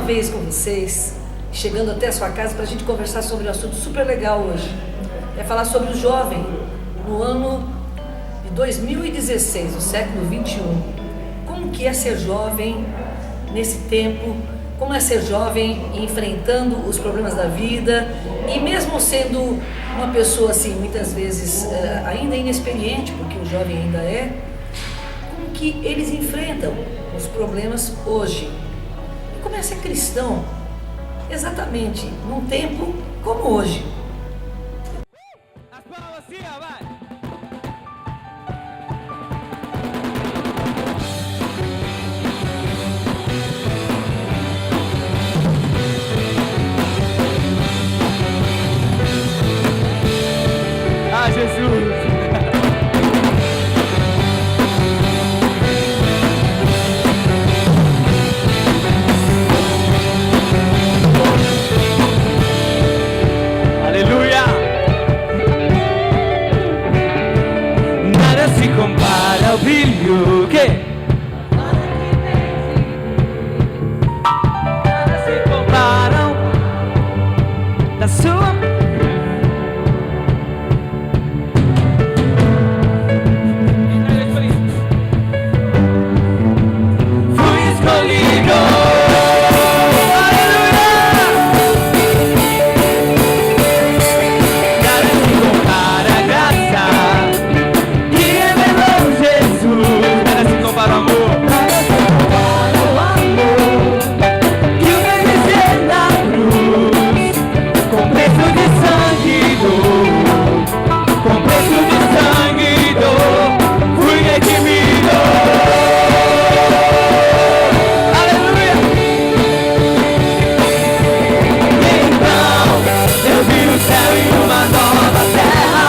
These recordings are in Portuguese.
vez com vocês, chegando até a sua casa para a gente conversar sobre um assunto super legal hoje. É falar sobre o jovem no ano de 2016, o século 21. Como que é ser jovem nesse tempo? Como é ser jovem enfrentando os problemas da vida e mesmo sendo uma pessoa assim, muitas vezes ainda inexperiente, porque o jovem ainda é, como que eles enfrentam os problemas hoje? E como é ser cristão exatamente num tempo como hoje? As palmas assim, ó, vai! Ah, Jesus! Aleluia! Nada se compara ao brilho que nada se compara da sua. Fui escolhido. Aleluia! Nada se compara a graça que revelou Jesus. Nada se compara ao amor. Nada se compara ao amor que o fez descer na cruz. Com preço de sangue dou, com preço de sangue dou, fui redimido. Aleluia! Então eu vi o céu e uma nova terra,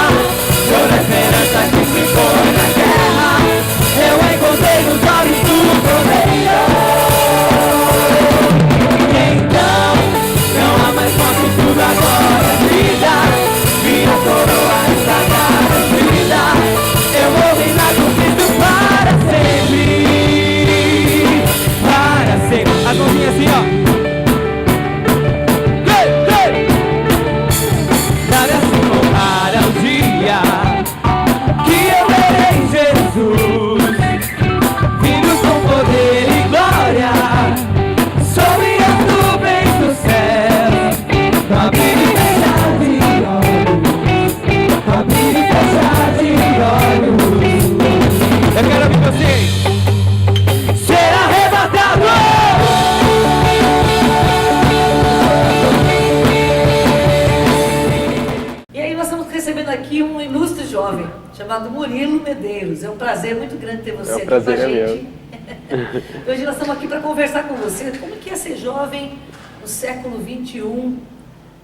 toda a esperança que se foi na guerra, eu encontrei nos olhos do Cordeiro. Então não há mais morte, tudo agora é vida, minha coroa está garantida, eu vou reinar com Cristo para sempre, para sempre. As mãozinhas assim, ó. Hey, hey! Nada se compara ao dia que eu verei Jesus vindo com poder e glória sobre as nuvens do céu, com abrir e fechar de olhos, com abrir e fechar de olhos. Eu quero ouvir vocês. Ser arrebatado. E aí nós estamos recebendo aqui um ilustre jovem chamado Murilo Medeiros. É um prazer muito grande ter você aqui prazer com a é gente. Hoje nós estamos aqui para conversar com você. Como que é ser jovem no século 21,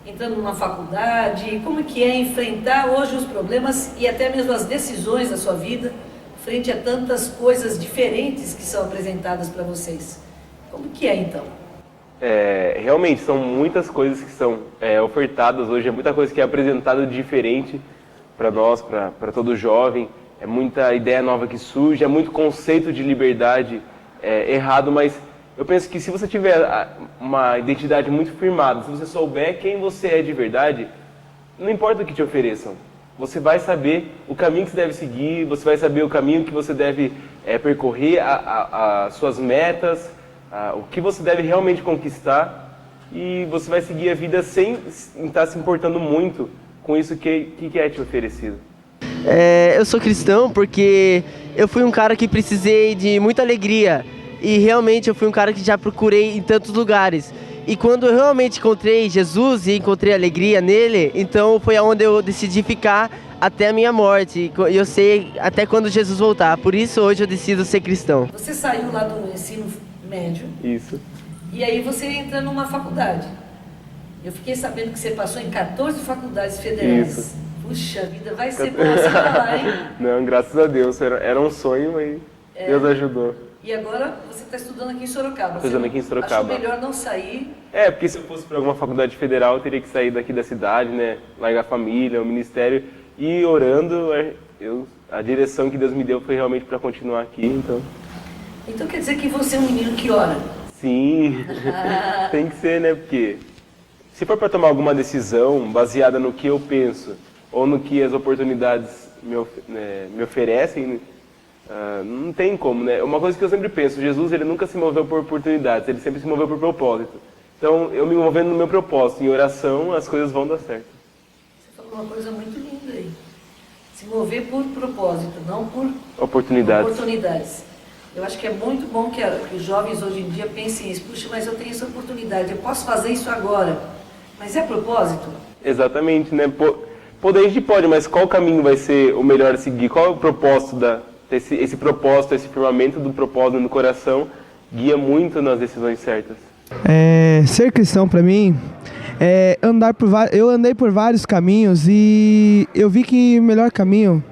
entrando numa faculdade? Como que é enfrentar hoje os problemas e até mesmo as decisões da sua vida frente a tantas coisas diferentes que são apresentadas para vocês? Como que é então? Realmente são muitas coisas que são ofertadas hoje, é muita coisa que é apresentada diferente para nós, para todo jovem, é muita ideia nova que surge, é muito conceito de liberdade errado, mas eu penso que se você tiver uma identidade muito firmada, se você souber quem você é de verdade, não importa o que te ofereçam, você vai saber o caminho que você deve seguir, você vai saber o caminho que você deve percorrer, as suas metas, o que você deve realmente conquistar, e você vai seguir a vida sem estar se importando muito com isso que é te oferecido. Eu sou cristão porque eu fui um cara que precisei de muita alegria e realmente eu fui um cara que já procurei em tantos lugares. E quando eu realmente encontrei Jesus e encontrei alegria nele, então foi aonde eu decidi ficar até a minha morte. E eu sei até quando Jesus voltar. Por isso hoje eu decido ser cristão. Você saiu lá do ensino médio. Isso. E aí você entra numa faculdade. Eu fiquei sabendo que você passou em 14 faculdades federais. Isso. Puxa vida, vai ser bom você pra lá, hein? Não, graças a Deus, era um sonho e Deus ajudou. E agora você está estudando aqui em Sorocaba. Estou estudando aqui em Sorocaba. Achou melhor não sair? Porque se eu fosse para alguma faculdade federal, eu teria que sair daqui da cidade, né? Largar a família, o ministério. E orando, a direção que Deus me deu foi realmente para continuar aqui, então... Então quer dizer que você é um menino que ora? Sim, tem que ser, né? Porque se for para tomar alguma decisão baseada no que eu penso ou no que as oportunidades me oferecem, não tem como, né? Uma coisa que eu sempre penso, Jesus ele nunca se moveu por oportunidades, ele sempre se moveu por propósito. Então, eu me movendo no meu propósito, em oração, as coisas vão dar certo. Você falou uma coisa muito linda aí. Se mover por propósito, não por Oportunidades. Eu acho que é muito bom que os jovens hoje em dia pensem isso. Puxa, mas eu tenho essa oportunidade, eu posso fazer isso agora. Mas é propósito? Exatamente, né? Poder a gente pode, mas qual caminho vai ser o melhor a seguir? Qual é o propósito esse propósito, esse firmamento do propósito no coração guia muito nas decisões certas. Ser cristão para mim eu andei por vários caminhos e eu vi que o melhor caminho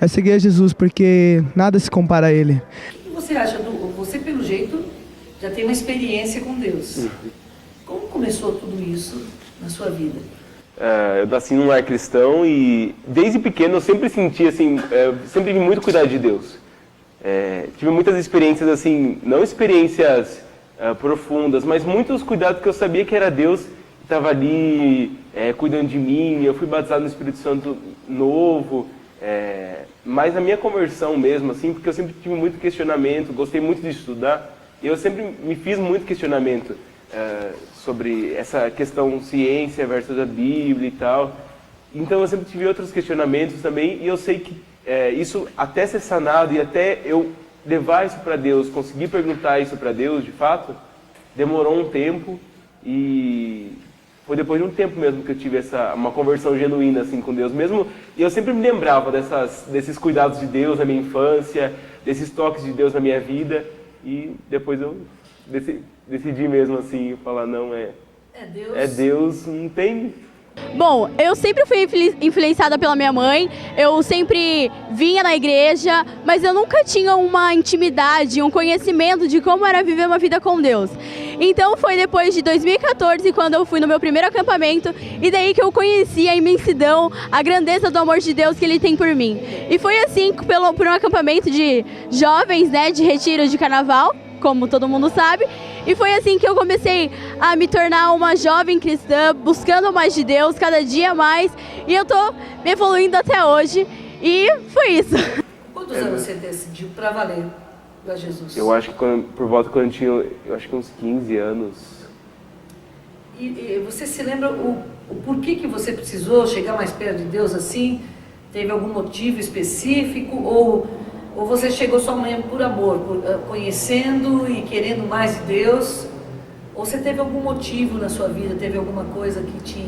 é seguir a Jesus, porque nada se compara a Ele. O que você acha você pelo jeito já tem uma experiência com Deus? Como começou tudo isso na sua vida? Eu nasci num lar cristão e desde pequeno eu sempre senti assim, sempre tive muito cuidado de Deus. Tive muitas experiências assim, não experiências profundas, mas muitos cuidados que eu sabia que era Deus que estava ali cuidando de mim. Eu fui batizado no Espírito Santo novo, mas a minha conversão mesmo, assim, porque eu sempre tive muito questionamento, gostei muito de estudar, e eu sempre me fiz muito questionamento sobre essa questão ciência versus a Bíblia e tal. Então eu sempre tive outros questionamentos também, e eu sei que isso até ser sanado e até eu levar isso para Deus, conseguir perguntar isso para Deus de fato, demorou um tempo, e foi depois de um tempo mesmo que eu tive uma conversão genuína assim com Deus mesmo. E eu sempre me lembrava desses cuidados de Deus na minha infância, desses toques de Deus na minha vida, e depois eu decidi mesmo assim, falar não, Deus. É Deus, não tem. Bom, eu sempre fui influenciada pela minha mãe, eu sempre vinha na igreja, mas eu nunca tinha uma intimidade, um conhecimento de como era viver uma vida com Deus. Então foi depois de 2014, quando eu fui no meu primeiro acampamento, e daí que eu conheci a imensidão, a grandeza do amor de Deus que Ele tem por mim. E foi assim, por um acampamento de jovens, né, de retiro de carnaval, como todo mundo sabe. E foi assim que eu comecei a me tornar uma jovem cristã, buscando mais de Deus, cada dia mais. E eu tô me evoluindo até hoje. E foi isso. Quantos anos você decidiu para valer para Jesus? Eu acho que por volta quando eu tinha, eu acho que uns 15 anos. E você se lembra o porquê que você precisou chegar mais perto de Deus assim? Teve algum motivo específico? Ou você chegou só mesmo por amor, conhecendo e querendo mais de Deus? Ou você teve algum motivo na sua vida, teve alguma coisa que te...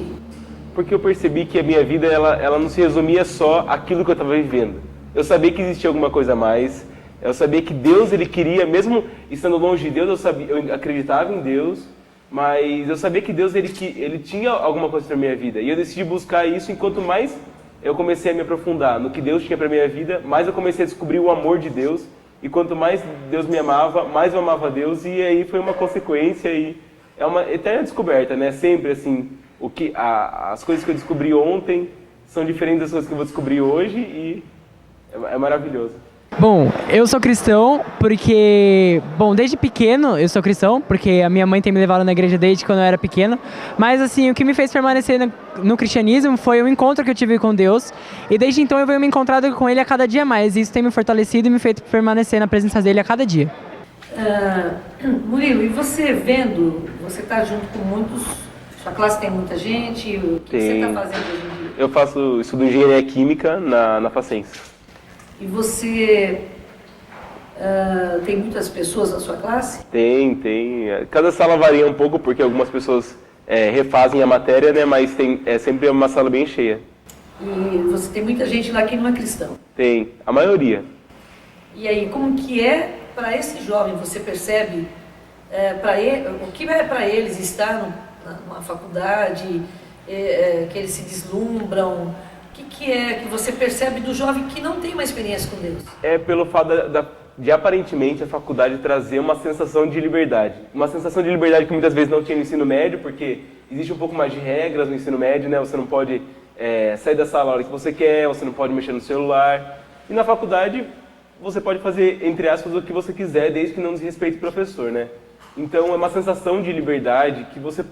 Porque eu percebi que a minha vida, ela não se resumia só àquilo que eu estava vivendo. Eu sabia que existia alguma coisa a mais. Eu sabia que Deus, Ele queria, mesmo estando longe de Deus, eu acreditava em Deus, mas eu sabia que Deus, Ele tinha alguma coisa para a minha vida. E eu decidi buscar isso, enquanto mais eu comecei a me aprofundar no que Deus tinha para a minha vida, mais eu comecei a descobrir o amor de Deus. E quanto mais Deus me amava, mais eu amava Deus. E aí foi uma consequência e é uma eterna descoberta, né? Sempre assim, as coisas que eu descobri ontem são diferentes das coisas que eu vou descobrir hoje e é maravilhoso. Bom, eu sou cristão porque... Bom, desde pequeno eu sou cristão, porque a minha mãe tem me levado na igreja desde quando eu era pequeno. Mas assim, o que me fez permanecer no cristianismo foi o encontro que eu tive com Deus. E desde então eu venho me encontrando com Ele a cada dia mais. E isso tem me fortalecido e me feito permanecer na presença dEle a cada dia. Murilo, e você vendo, você está junto com muitos... Sua classe tem muita gente, o que você está fazendo hoje em dia? Eu estudo engenharia química na Facens. E você tem muitas pessoas na sua classe? Tem. Cada sala varia um pouco, porque algumas pessoas refazem a matéria, né? Mas é sempre uma sala bem cheia. E você tem muita gente lá que não é cristão? Tem, a maioria. E aí, como que é para esse jovem? Você percebe o que é para eles estar numa faculdade, que eles se deslumbram? O que é que você percebe do jovem que não tem uma experiência com Deus? É pelo fato de aparentemente a faculdade trazer uma sensação de liberdade. Uma sensação de liberdade que muitas vezes não tinha no ensino médio, porque existe um pouco mais de regras no ensino médio, né? Você não pode sair da sala a hora que você quer, você não pode mexer no celular. E na faculdade você pode fazer, entre aspas, o que você quiser, desde que não desrespeite o professor, né? Então é uma sensação de liberdade que você...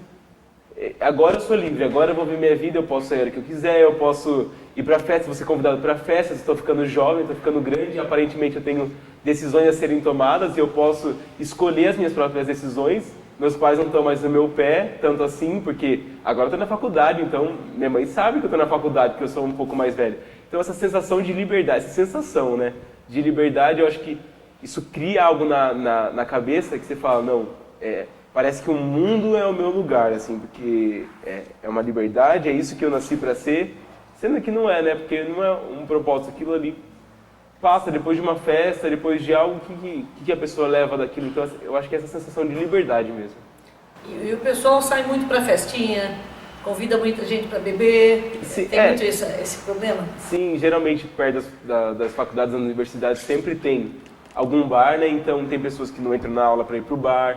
Agora eu sou livre, agora eu vou viver minha vida, eu posso sair a hora que eu quiser, eu posso ir para festa, vou ser convidado para festa, estou ficando jovem, estou ficando grande, aparentemente eu tenho decisões a serem tomadas e eu posso escolher as minhas próprias decisões. Meus pais não estão mais no meu pé, tanto assim, porque agora eu estou na faculdade, então minha mãe sabe que eu estou na faculdade, porque eu sou um pouco mais velho. Então essa sensação de liberdade, essa sensação, né, de liberdade, eu acho que isso cria algo na cabeça que você fala, não, parece que o mundo é o meu lugar, assim, porque é uma liberdade, é isso que eu nasci para ser, sendo que não é, né, porque não é um propósito, aquilo ali passa depois de uma festa, depois de algo que a pessoa leva daquilo. Então eu acho que é essa sensação de liberdade mesmo. E o pessoal sai muito para festinha, convida muita gente para beber. Sim, tem muito esse problema? Sim, geralmente perto das faculdades, das universidades sempre tem algum bar, né? Então tem pessoas que não entram na aula para ir pro bar.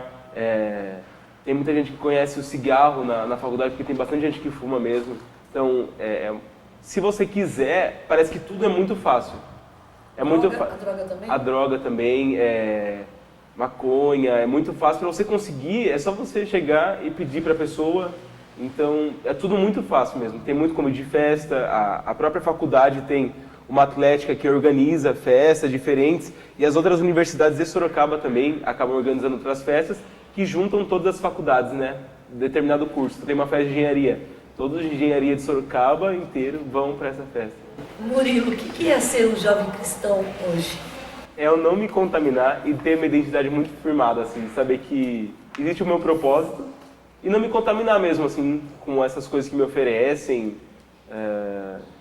Tem muita gente que conhece o cigarro na faculdade, porque tem bastante gente que fuma mesmo. Então, se você quiser, parece que tudo é muito fácil. A droga também? A droga também, maconha, é muito fácil para você conseguir, é só você chegar e pedir para a pessoa. Então, é tudo muito fácil mesmo. Tem muito como de festa, a própria faculdade tem uma atlética que organiza festas diferentes e as outras universidades de Sorocaba também acabam organizando outras festas que juntam todas as faculdades, né? Determinado curso. Tem uma festa de engenharia. Todos de engenharia de Sorocaba inteiro vão para essa festa. Murilo, o que é ser um jovem cristão hoje? É eu não me contaminar e ter uma identidade muito firmada, assim, saber que existe o meu propósito e não me contaminar mesmo, assim, com essas coisas que me oferecem,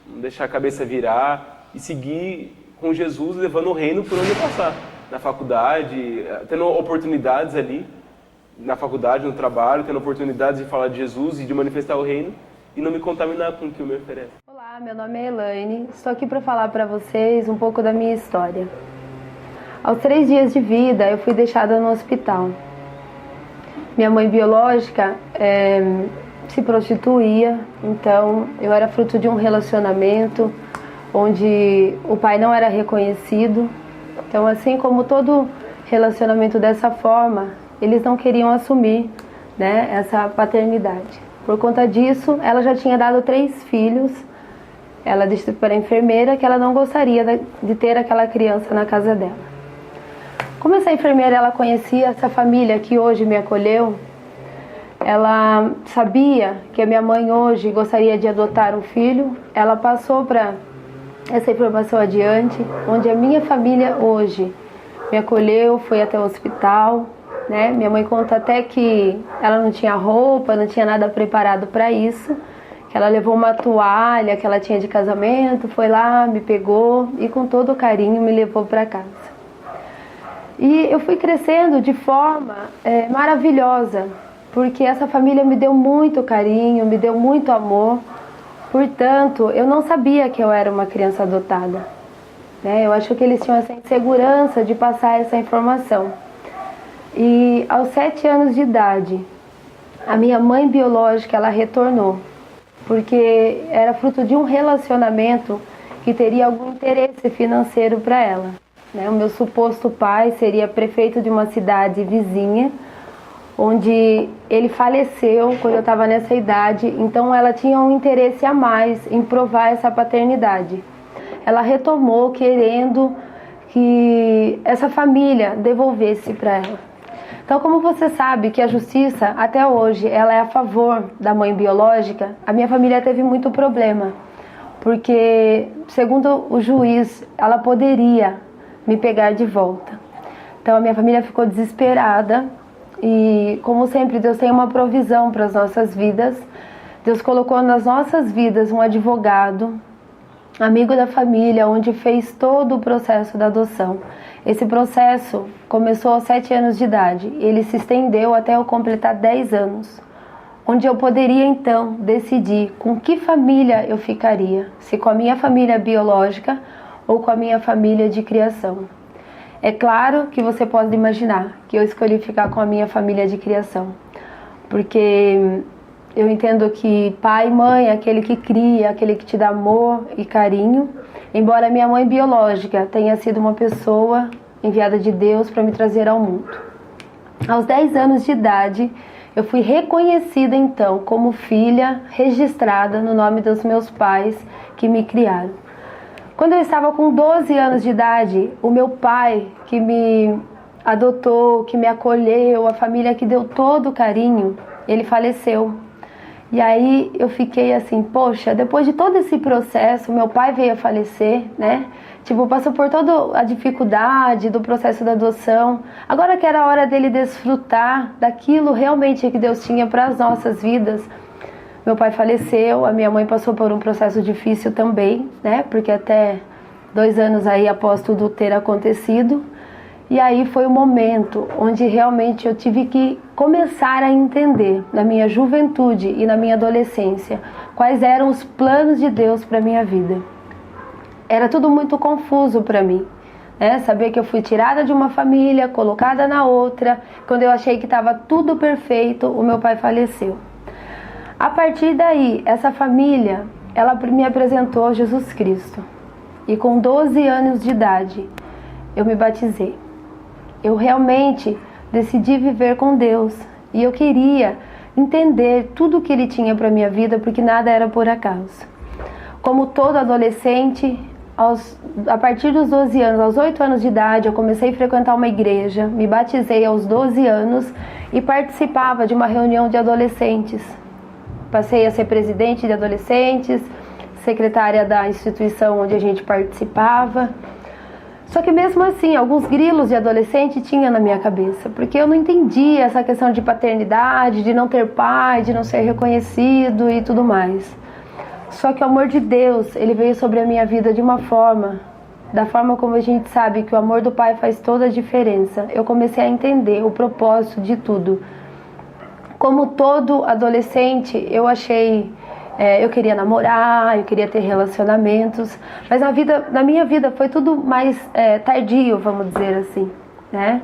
não deixar a cabeça virar e seguir com Jesus levando o reino por onde eu passar. Na faculdade, tendo oportunidades ali, na faculdade, no trabalho, tendo oportunidades de falar de Jesus e de manifestar o reino e não me contaminar com o que me oferece. Olá, meu nome é Elaine, estou aqui para falar para vocês um pouco da minha história. Aos 3 dias de vida, eu fui deixada no hospital. Minha mãe biológica se prostituía, então eu era fruto de um relacionamento onde o pai não era reconhecido. Então, assim como todo relacionamento dessa forma, eles não queriam assumir, né, essa paternidade. Por conta disso, ela já tinha dado 3 filhos. Ela disse para a enfermeira que ela não gostaria de ter aquela criança na casa dela. Como essa enfermeira ela conhecia essa família que hoje me acolheu, ela sabia que a minha mãe hoje gostaria de adotar um filho, ela passou para essa informação adiante, onde a minha família hoje me acolheu, foi até o hospital, né? Minha mãe conta até que ela não tinha roupa, não tinha nada preparado para isso, que ela levou uma toalha que ela tinha de casamento, foi lá, me pegou e com todo carinho me levou para casa. E eu fui crescendo de forma maravilhosa, porque essa família me deu muito carinho, me deu muito amor. Portanto, eu não sabia que eu era uma criança adotada, né? Eu acho que eles tinham essa insegurança de passar essa informação. E aos 7 anos de idade, a minha mãe biológica ela retornou, porque era fruto de um relacionamento que teria algum interesse financeiro para ela. O meu suposto pai seria prefeito de uma cidade vizinha, onde ele faleceu quando eu estava nessa idade, então ela tinha um interesse a mais em provar essa paternidade. Ela retomou querendo que essa família devolvesse para ela. Então, como você sabe que a justiça, até hoje, ela é a favor da mãe biológica, a minha família teve muito problema, porque, segundo o juiz, ela poderia me pegar de volta. Então, a minha família ficou desesperada e, como sempre, Deus tem uma provisão para as nossas vidas. Deus colocou nas nossas vidas um advogado, amigo da família, onde fez todo o processo da adoção. Esse processo começou aos 7 anos de idade. Ele se estendeu até eu completar 10 anos, onde eu poderia, então, decidir com que família eu ficaria, se com a minha família biológica ou com a minha família de criação. É claro que você pode imaginar que eu escolhi ficar com a minha família de criação, porque eu entendo que pai e mãe é aquele que cria, aquele que te dá amor e carinho, embora minha mãe biológica tenha sido uma pessoa enviada de Deus para me trazer ao mundo. Aos 10 anos de idade, eu fui reconhecida então como filha registrada no nome dos meus pais que me criaram. Quando eu estava com 12 anos de idade, o meu pai, que me adotou, que me acolheu, a família que deu todo o carinho, ele faleceu. E aí eu fiquei assim, poxa, depois de todo esse processo, meu pai veio a falecer, né? Tipo, passou por toda a dificuldade do processo da adoção. Agora que era a hora dele desfrutar daquilo realmente que Deus tinha para as nossas vidas. Meu pai faleceu, a minha mãe passou por um processo difícil também, né? Porque até 2 anos aí após tudo ter acontecido. E aí foi o momento onde realmente eu tive que começar a entender, na minha juventude e na minha adolescência, quais eram os planos de Deus para a minha vida. Era tudo muito confuso para mim, né? Saber que eu fui tirada de uma família, colocada na outra. Quando eu achei que estava tudo perfeito, o meu pai faleceu. A partir daí, essa família, ela me apresentou Jesus Cristo. E com 12 anos de idade, eu me batizei. Eu realmente decidi viver com Deus. E eu queria entender tudo o que Ele tinha para a minha vida, porque nada era por acaso. Como todo adolescente, a partir dos 12 anos, aos 8 anos de idade, eu comecei a frequentar uma igreja, me batizei aos 12 anos e participava de uma reunião de adolescentes. Passei a ser presidente de adolescentes, secretária da instituição onde a gente participava. Só que mesmo assim, alguns grilos de adolescente tinha na minha cabeça, porque eu não entendia essa questão de paternidade, de não ter pai, de não ser reconhecido e tudo mais. Só que o amor de Deus, ele veio sobre a minha vida de uma forma, da forma como a gente sabe que o amor do Pai faz toda a diferença. Eu comecei a entender o propósito de tudo. Como todo adolescente, eu queria namorar, eu queria ter relacionamentos, mas na minha vida foi tudo mais tardio, vamos dizer assim, né?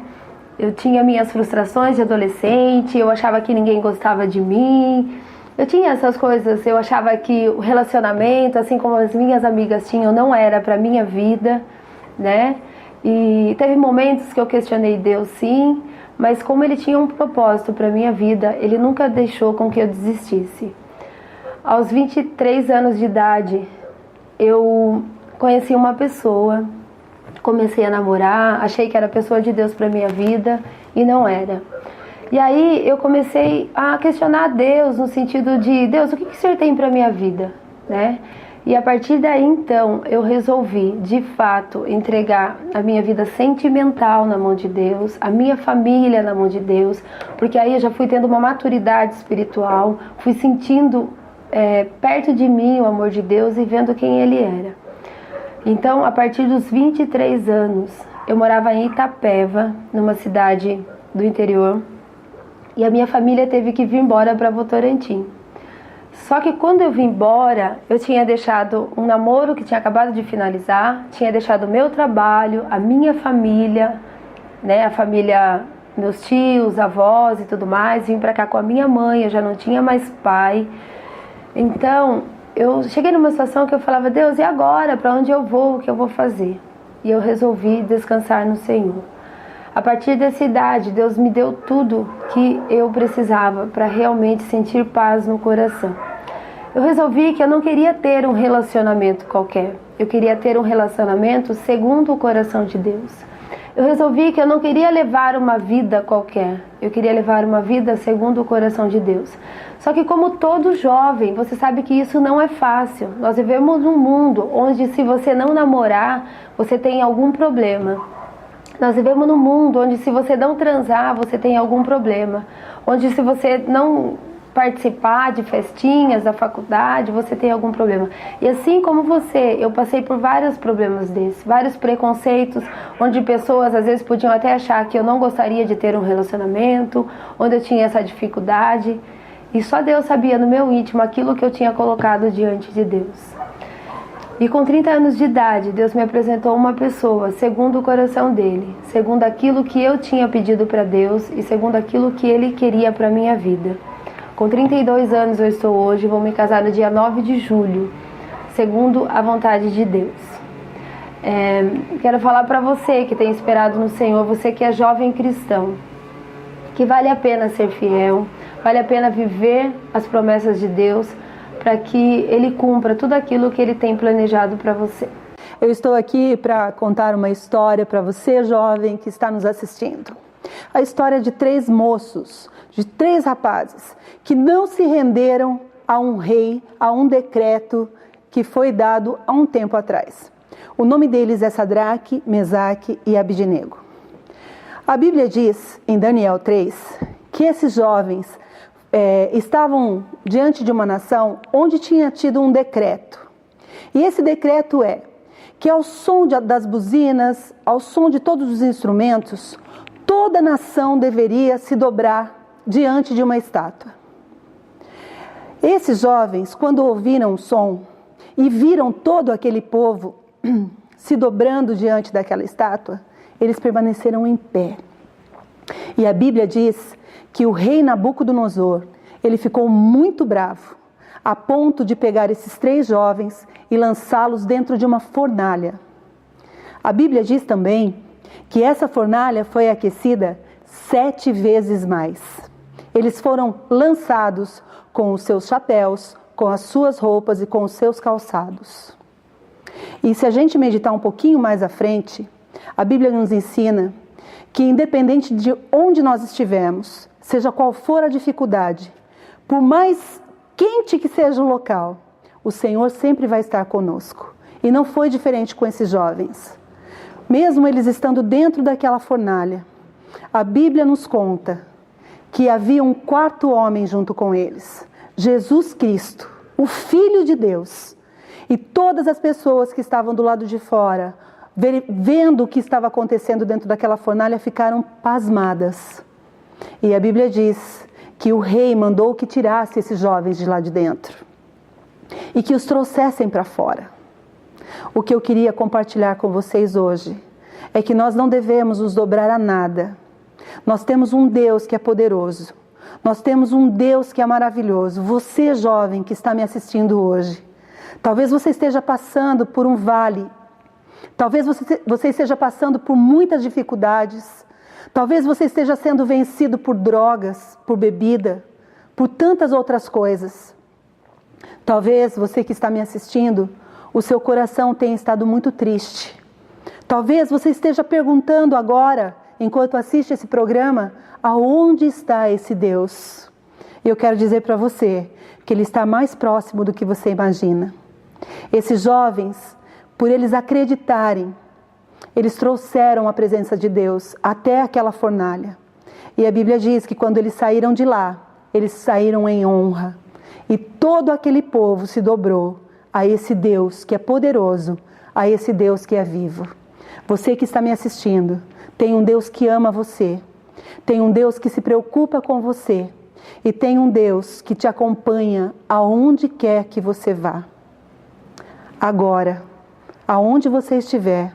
Eu tinha minhas frustrações de adolescente, eu achava que ninguém gostava de mim. Eu tinha essas coisas, eu achava que o relacionamento, assim como as minhas amigas tinham, não era para minha vida, né? E teve momentos que eu questionei Deus, sim, mas como Ele tinha um propósito para minha vida, Ele nunca deixou com que eu desistisse. Aos 23 anos de idade, eu conheci uma pessoa, comecei a namorar, achei que era a pessoa de Deus para minha vida e não era. E aí eu comecei a questionar Deus no sentido de, Deus, o que o Senhor tem para a minha vida, né? E a partir daí, então, eu resolvi, de fato, entregar a minha vida sentimental na mão de Deus, a minha família na mão de Deus, porque aí eu já fui tendo uma maturidade espiritual, fui sentindo perto de mim o amor de Deus e vendo quem Ele era. Então, a partir dos 23 anos, eu morava em Itapeva, numa cidade do interior, e a minha família teve que vir embora para Votorantim. Só que quando eu vim embora, eu tinha deixado um namoro que tinha acabado de finalizar, tinha deixado o meu trabalho, a minha família, né, a família, meus tios, avós e tudo mais, vim para cá com a minha mãe, eu já não tinha mais pai. Então, eu cheguei numa situação que eu falava, Deus, e agora? Para onde eu vou? O que eu vou fazer? E eu resolvi descansar no Senhor. A partir dessa idade, Deus me deu tudo que eu precisava para realmente sentir paz no coração. Eu resolvi que eu não queria ter um relacionamento qualquer. Eu queria ter um relacionamento segundo o coração de Deus. Eu resolvi que eu não queria levar uma vida qualquer. Eu queria levar uma vida segundo o coração de Deus. Só que como todo jovem, você sabe que isso não é fácil. Nós vivemos num mundo onde se você não namorar, você tem algum problema. Nós vivemos num mundo onde se você não transar, você tem algum problema. Onde se você não participar de festinhas da faculdade, você tem algum problema. E assim como você, eu passei por vários problemas desses, vários preconceitos, onde pessoas às vezes podiam até achar que eu não gostaria de ter um relacionamento, onde eu tinha essa dificuldade. E só Deus sabia no meu íntimo aquilo que eu tinha colocado diante de Deus. E com 30 anos de idade, Deus me apresentou uma pessoa, segundo o coração dele, segundo aquilo que eu tinha pedido para Deus e segundo aquilo que Ele queria para a minha vida. Com 32 anos eu estou hoje, vou me casar no dia 9 de julho, segundo a vontade de Deus. Quero falar para você que tem esperado no Senhor, você que é jovem cristão, que vale a pena ser fiel, vale a pena viver as promessas de Deus para que Ele cumpra tudo aquilo que Ele tem planejado para você. Eu estou aqui para contar uma história para você, jovem, que está nos assistindo. A história de 3 moços, de 3 rapazes, que não se renderam a um rei, a um decreto que foi dado há um tempo atrás. O nome deles é Sadraque, Mesaque e Abidnego. A Bíblia diz, em Daniel 3, que esses jovens estavam diante de uma nação onde tinha tido um decreto. E esse decreto é que ao som das buzinas, ao som de todos os instrumentos, toda a nação deveria se dobrar diante de uma estátua. Esses jovens, quando ouviram o som e viram todo aquele povo se dobrando diante daquela estátua, eles permaneceram em pé. E a Bíblia diz que o rei Nabucodonosor, ele ficou muito bravo, a ponto de pegar esses 3 jovens e lançá-los dentro de uma fornalha. A Bíblia diz também que essa fornalha foi aquecida 7 vezes mais. Eles foram lançados com os seus chapéus, com as suas roupas e com os seus calçados. E se a gente meditar um pouquinho mais à frente, a Bíblia nos ensina que independente de onde nós estivermos, seja qual for a dificuldade, por mais quente que seja o local, o Senhor sempre vai estar conosco. E não foi diferente com esses jovens. Mesmo eles estando dentro daquela fornalha, a Bíblia nos conta que havia um 4º homem junto com eles, Jesus Cristo, o Filho de Deus. E todas as pessoas que estavam do lado de fora, vendo o que estava acontecendo dentro daquela fornalha, ficaram pasmadas. E a Bíblia diz que o rei mandou que tirasse esses jovens de lá de dentro e que os trouxessem para fora. O que eu queria compartilhar com vocês hoje é que nós não devemos nos dobrar a nada. Nós temos um Deus que é poderoso. Nós temos um Deus que é maravilhoso. Você, jovem, que está me assistindo hoje, talvez você esteja passando por um vale. Talvez você esteja passando por muitas dificuldades. Talvez você esteja sendo vencido por drogas, por bebida, por tantas outras coisas. Talvez você que está me assistindo, o seu coração tenha estado muito triste. Talvez você esteja perguntando agora, enquanto assiste esse programa, aonde está esse Deus? Eu quero dizer para você que Ele está mais próximo do que você imagina. Esses jovens, por eles acreditarem, eles trouxeram a presença de Deus até aquela fornalha. E a Bíblia diz que quando eles saíram de lá, eles saíram em honra. E todo aquele povo se dobrou a esse Deus que é poderoso, a esse Deus que é vivo. Você que está me assistindo, tem um Deus que ama você, tem um Deus que se preocupa com você e tem um Deus que te acompanha aonde quer que você vá. Agora, aonde você estiver,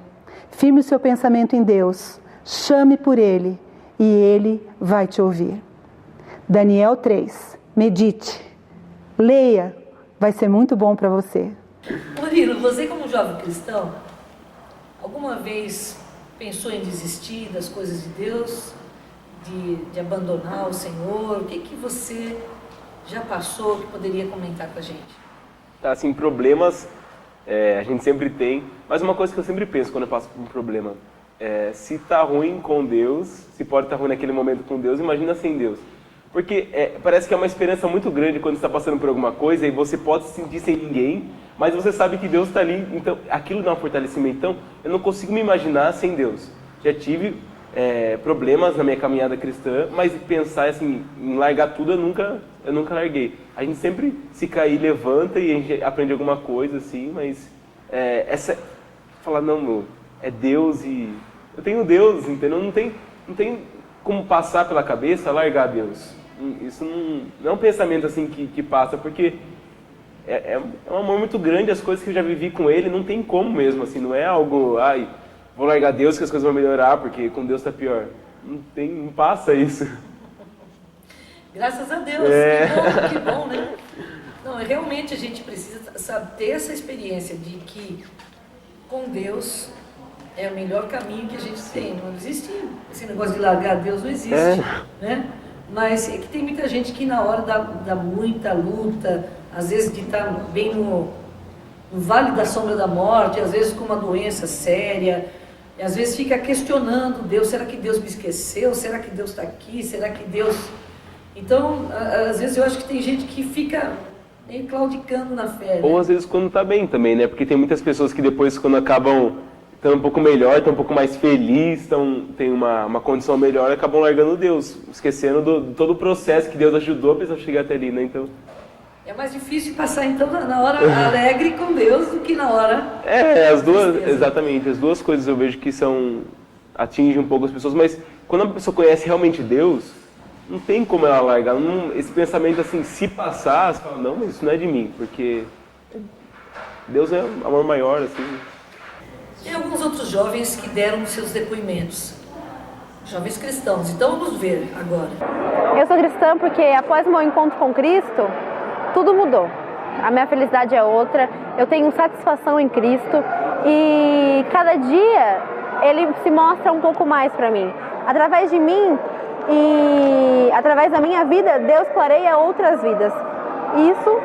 firme o seu pensamento em Deus, chame por Ele e Ele vai te ouvir. Daniel 3, medite, leia, vai ser muito bom para você. Murilo, você como jovem cristão, alguma vez pensou em desistir das coisas de Deus, de abandonar o Senhor? O que você já passou que poderia comentar com a gente? Assim, problemas a gente sempre tem, mas uma coisa que eu sempre penso quando eu passo por um problema, se tá ruim com Deus, se pode estar ruim naquele momento com Deus, imagina sem Deus. Porque parece que é uma esperança muito grande quando você está passando por alguma coisa e você pode se sentir sem ninguém, mas você sabe que Deus está ali, então aquilo dá um fortalecimento. Então, eu não consigo me imaginar sem Deus. Já tive problemas na minha caminhada cristã, mas pensar assim, em largar tudo eu nunca larguei. A gente sempre se cair, levanta e a gente aprende alguma coisa assim, mas falar, não, meu, é Deus e eu tenho Deus, entendeu? Não tem como passar pela cabeça largar Deus. Isso não é um pensamento assim que passa, porque é um amor muito grande, as coisas que eu já vivi com Ele, não tem como mesmo, assim, não é algo, vou largar Deus que as coisas vão melhorar, porque com Deus tá pior. Não passa isso. Graças a Deus, que bom, né? Não, realmente a gente precisa ter essa experiência de que com Deus É o melhor caminho que a gente tem. Não existe esse negócio de largar Deus, não existe. Né? Mas é que tem muita gente que na hora da muita luta, às vezes de estar bem no vale da sombra da morte, às vezes com uma doença séria, e às vezes fica questionando Deus, será que Deus me esqueceu? Será que Deus está aqui? Será que Deus... Então, às vezes eu acho que tem gente que fica meio claudicando na fé. Ou às vezes quando está bem também, né? Porque tem muitas pessoas que depois, quando acabam estão um pouco melhor, estão um pouco mais felizes, tem uma condição melhor, acabam largando Deus, esquecendo de todo o processo que Deus ajudou a pessoa chegar até ali, né? Então... É mais difícil passar então na hora alegre com Deus do que na hora... as duas, exatamente, as duas coisas eu vejo que atingem um pouco as pessoas, mas quando a pessoa conhece realmente Deus, não tem como ela largar, esse pensamento assim, se passar, você fala, não, mas isso não é de mim, porque Deus é amor maior, assim... Tem alguns outros jovens que deram seus depoimentos, jovens cristãos, então vamos ver agora. Eu sou cristã porque após o meu encontro com Cristo, tudo mudou. A minha felicidade é outra, eu tenho satisfação em Cristo e cada dia Ele se mostra um pouco mais para mim. Através de mim e através da minha vida, Deus clareia outras vidas. Isso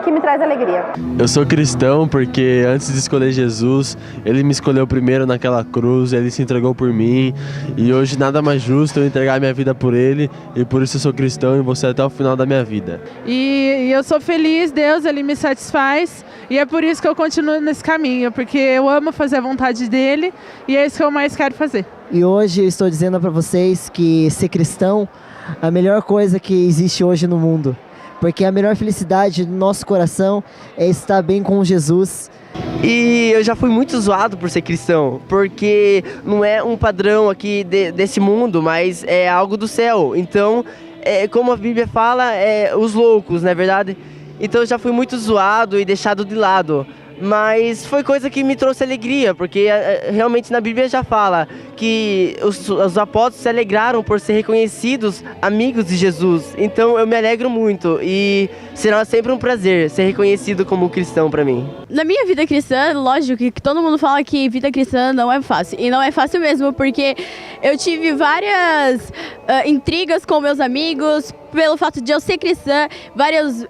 que me traz alegria. Eu sou cristão porque antes de escolher Jesus, Ele me escolheu primeiro naquela cruz, Ele se entregou por mim e hoje nada mais justo eu entregar minha vida por Ele e por isso eu sou cristão e vou ser até o final da minha vida. E eu sou feliz, Deus, Ele me satisfaz e é por isso que eu continuo nesse caminho, porque eu amo fazer a vontade dEle e é isso que eu mais quero fazer. E hoje eu estou dizendo para vocês que ser cristão é a melhor coisa que existe hoje no mundo. Porque a melhor felicidade do nosso coração é estar bem com Jesus. E eu já fui muito zoado por ser cristão, porque não é um padrão aqui desse mundo, mas é algo do céu. Então, como a Bíblia fala, os loucos, não é verdade? Então eu já fui muito zoado e deixado de lado. Mas foi coisa que me trouxe alegria, porque realmente na Bíblia já fala que os apóstolos se alegraram por ser reconhecidos amigos de Jesus. Então eu me alegro muito e será sempre um prazer ser reconhecido como cristão para mim. Na minha vida cristã, lógico que todo mundo fala que vida cristã não é fácil. E não é fácil mesmo, porque eu tive várias intrigas com meus amigos, pelo fato de eu ser cristã, vários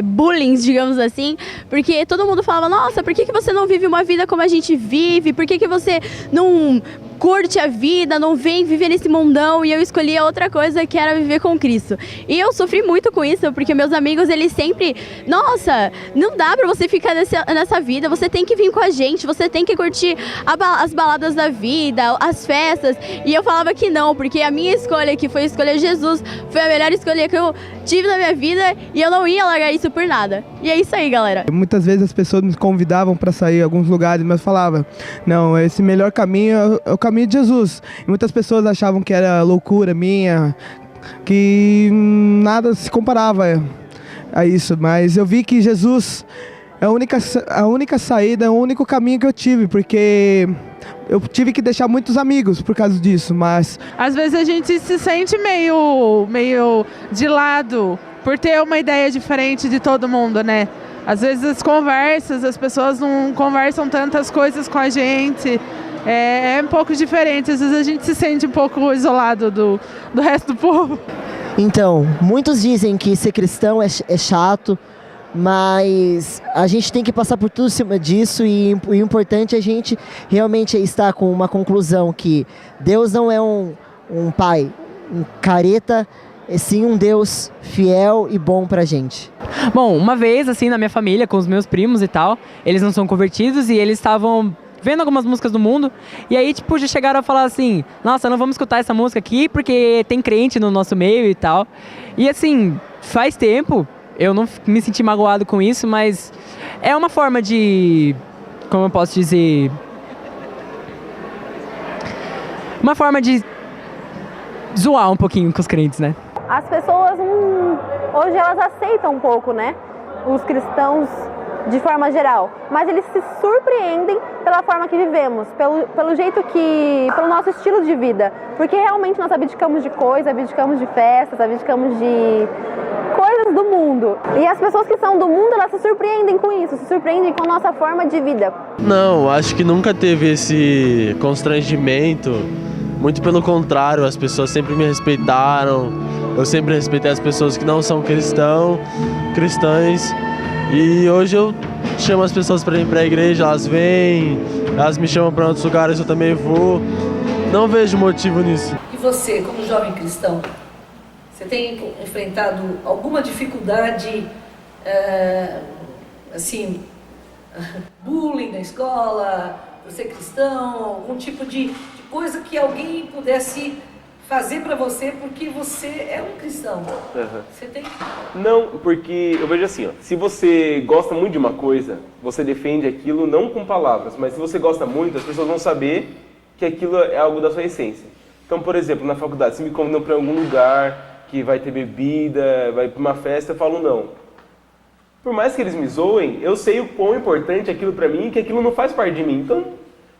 bullying, digamos assim, porque todo mundo falava, nossa, por que você não vive uma vida como a gente vive? Por que você não curte a vida, não vem viver nesse mundão? E eu escolhi outra coisa, que era viver com Cristo. E eu sofri muito com isso, porque meus amigos, eles sempre, nossa, não dá pra você ficar nessa vida, você tem que vir com a gente, você tem que curtir as baladas da vida, as festas. E eu falava que não, porque a minha escolha, que foi escolher Jesus, foi a melhor escolha que eu tive na minha vida e eu não ia largar isso por nada. E é isso aí, galera. Muitas vezes as pessoas me convidavam para sair em alguns lugares, mas falava, não, esse melhor caminho é o caminho de Jesus. E muitas pessoas achavam que era loucura minha, que nada se comparava a isso, mas eu vi que Jesus é a única saída, é o único caminho que eu tive, porque eu tive que deixar muitos amigos por causa disso, mas... Às vezes a gente se sente meio de lado, por ter uma ideia diferente de todo mundo, né? Às vezes as pessoas não conversam tantas coisas com a gente, é um pouco diferente, às vezes a gente se sente um pouco isolado do resto do povo. Então, muitos dizem que ser cristão é chato, mas a gente tem que passar por tudo cima disso e o importante é a gente realmente estar com uma conclusão que Deus não é um pai, um careta, é sim um Deus fiel e bom pra gente. Bom, uma vez assim na minha família, com os meus primos e tal, eles não são convertidos e eles estavam vendo algumas músicas do mundo e aí tipo já chegaram a falar assim, nossa, não vamos escutar essa música aqui porque tem crente no nosso meio e tal. E assim, faz tempo eu não me senti magoado com isso, mas é uma forma de, como eu posso dizer, uma forma de zoar um pouquinho com os crentes, né? As pessoas, hoje elas aceitam um pouco, né, os cristãos de forma geral, mas eles se surpreendem pela forma que vivemos, pelo jeito pelo nosso estilo de vida, porque realmente nós abdicamos de coisas, abdicamos de festas, abdicamos de coisas do mundo. E as pessoas que são do mundo, elas se surpreendem com isso, se surpreendem com a nossa forma de vida. Não, acho que nunca teve esse constrangimento. Muito pelo contrário, as pessoas sempre me respeitaram. Eu sempre respeitei as pessoas que não são cristãs. E hoje eu chamo as pessoas para ir para a igreja, elas vêm, elas me chamam para outros lugares, eu também vou. Não vejo motivo nisso. E você, como jovem cristão, você tem enfrentado alguma dificuldade, assim, bullying na escola, por ser cristão, algum tipo de coisa que alguém pudesse fazer para você porque você é um cristão? Você tem? Não, porque eu vejo assim, ó, se você gosta muito de uma coisa, você defende aquilo não com palavras, mas se você gosta muito, as pessoas vão saber que aquilo é algo da sua essência. Então, por exemplo, na faculdade, se me convidam para algum lugar que vai ter bebida, vai para uma festa, eu falo não. Por mais que eles me zoem, eu sei o quão importante é aquilo para mim e que aquilo não faz parte de mim. Então,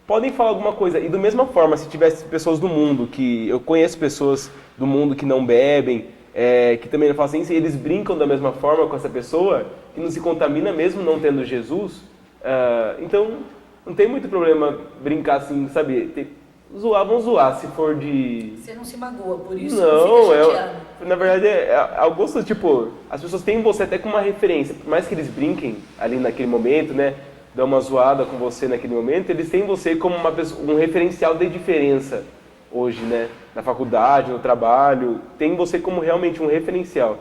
podem falar alguma coisa. E da mesma forma, se tivesse pessoas do mundo, que eu conheço pessoas do mundo que não bebem, que também não fazem isso, e eles brincam da mesma forma com essa pessoa, que não se contamina mesmo não tendo Jesus, então não tem muito problema brincar assim, sabe? Vamos zoar, se for de... Você não se magoa por isso? Não, na verdade é gosto, tipo, as pessoas têm você até como uma referência, por mais que eles brinquem ali naquele momento, né? Dão uma zoada com você naquele momento, eles têm você como um referencial de diferença hoje, né? Na faculdade, no trabalho, tem você como realmente um referencial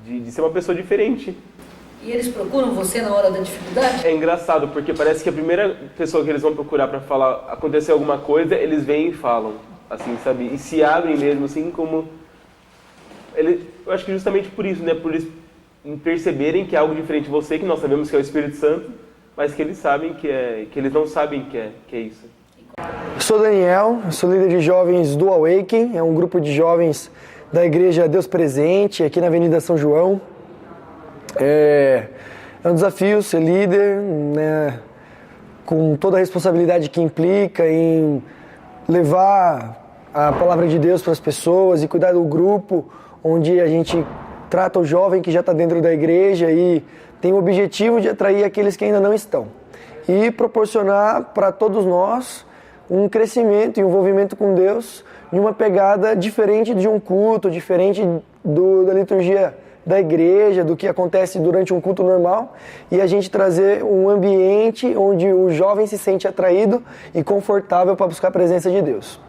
de ser uma pessoa diferente. E eles procuram você na hora da dificuldade? É engraçado, porque parece que a primeira pessoa que eles vão procurar para falar, aconteceu alguma coisa, eles vêm e falam, assim, sabe? E se abrem mesmo, assim, como... Eu acho que justamente por isso, né? Por eles perceberem que é algo diferente de você, que nós sabemos que é o Espírito Santo, mas que eles sabem que eles não sabem que é isso. Eu sou Daniel, eu sou líder de jovens do Awaken, é um grupo de jovens da Igreja Deus Presente, aqui na Avenida São João. É um desafio ser líder, né, com toda a responsabilidade que implica em levar a palavra de Deus para as pessoas e cuidar do grupo onde a gente trata o jovem que já está dentro da igreja e tem o objetivo de atrair aqueles que ainda não estão e proporcionar para todos nós um crescimento e um envolvimento com Deus de uma pegada diferente de um culto, diferente da liturgia da igreja, do que acontece durante um culto normal, e a gente trazer um ambiente onde o jovem se sente atraído e confortável para buscar a presença de Deus.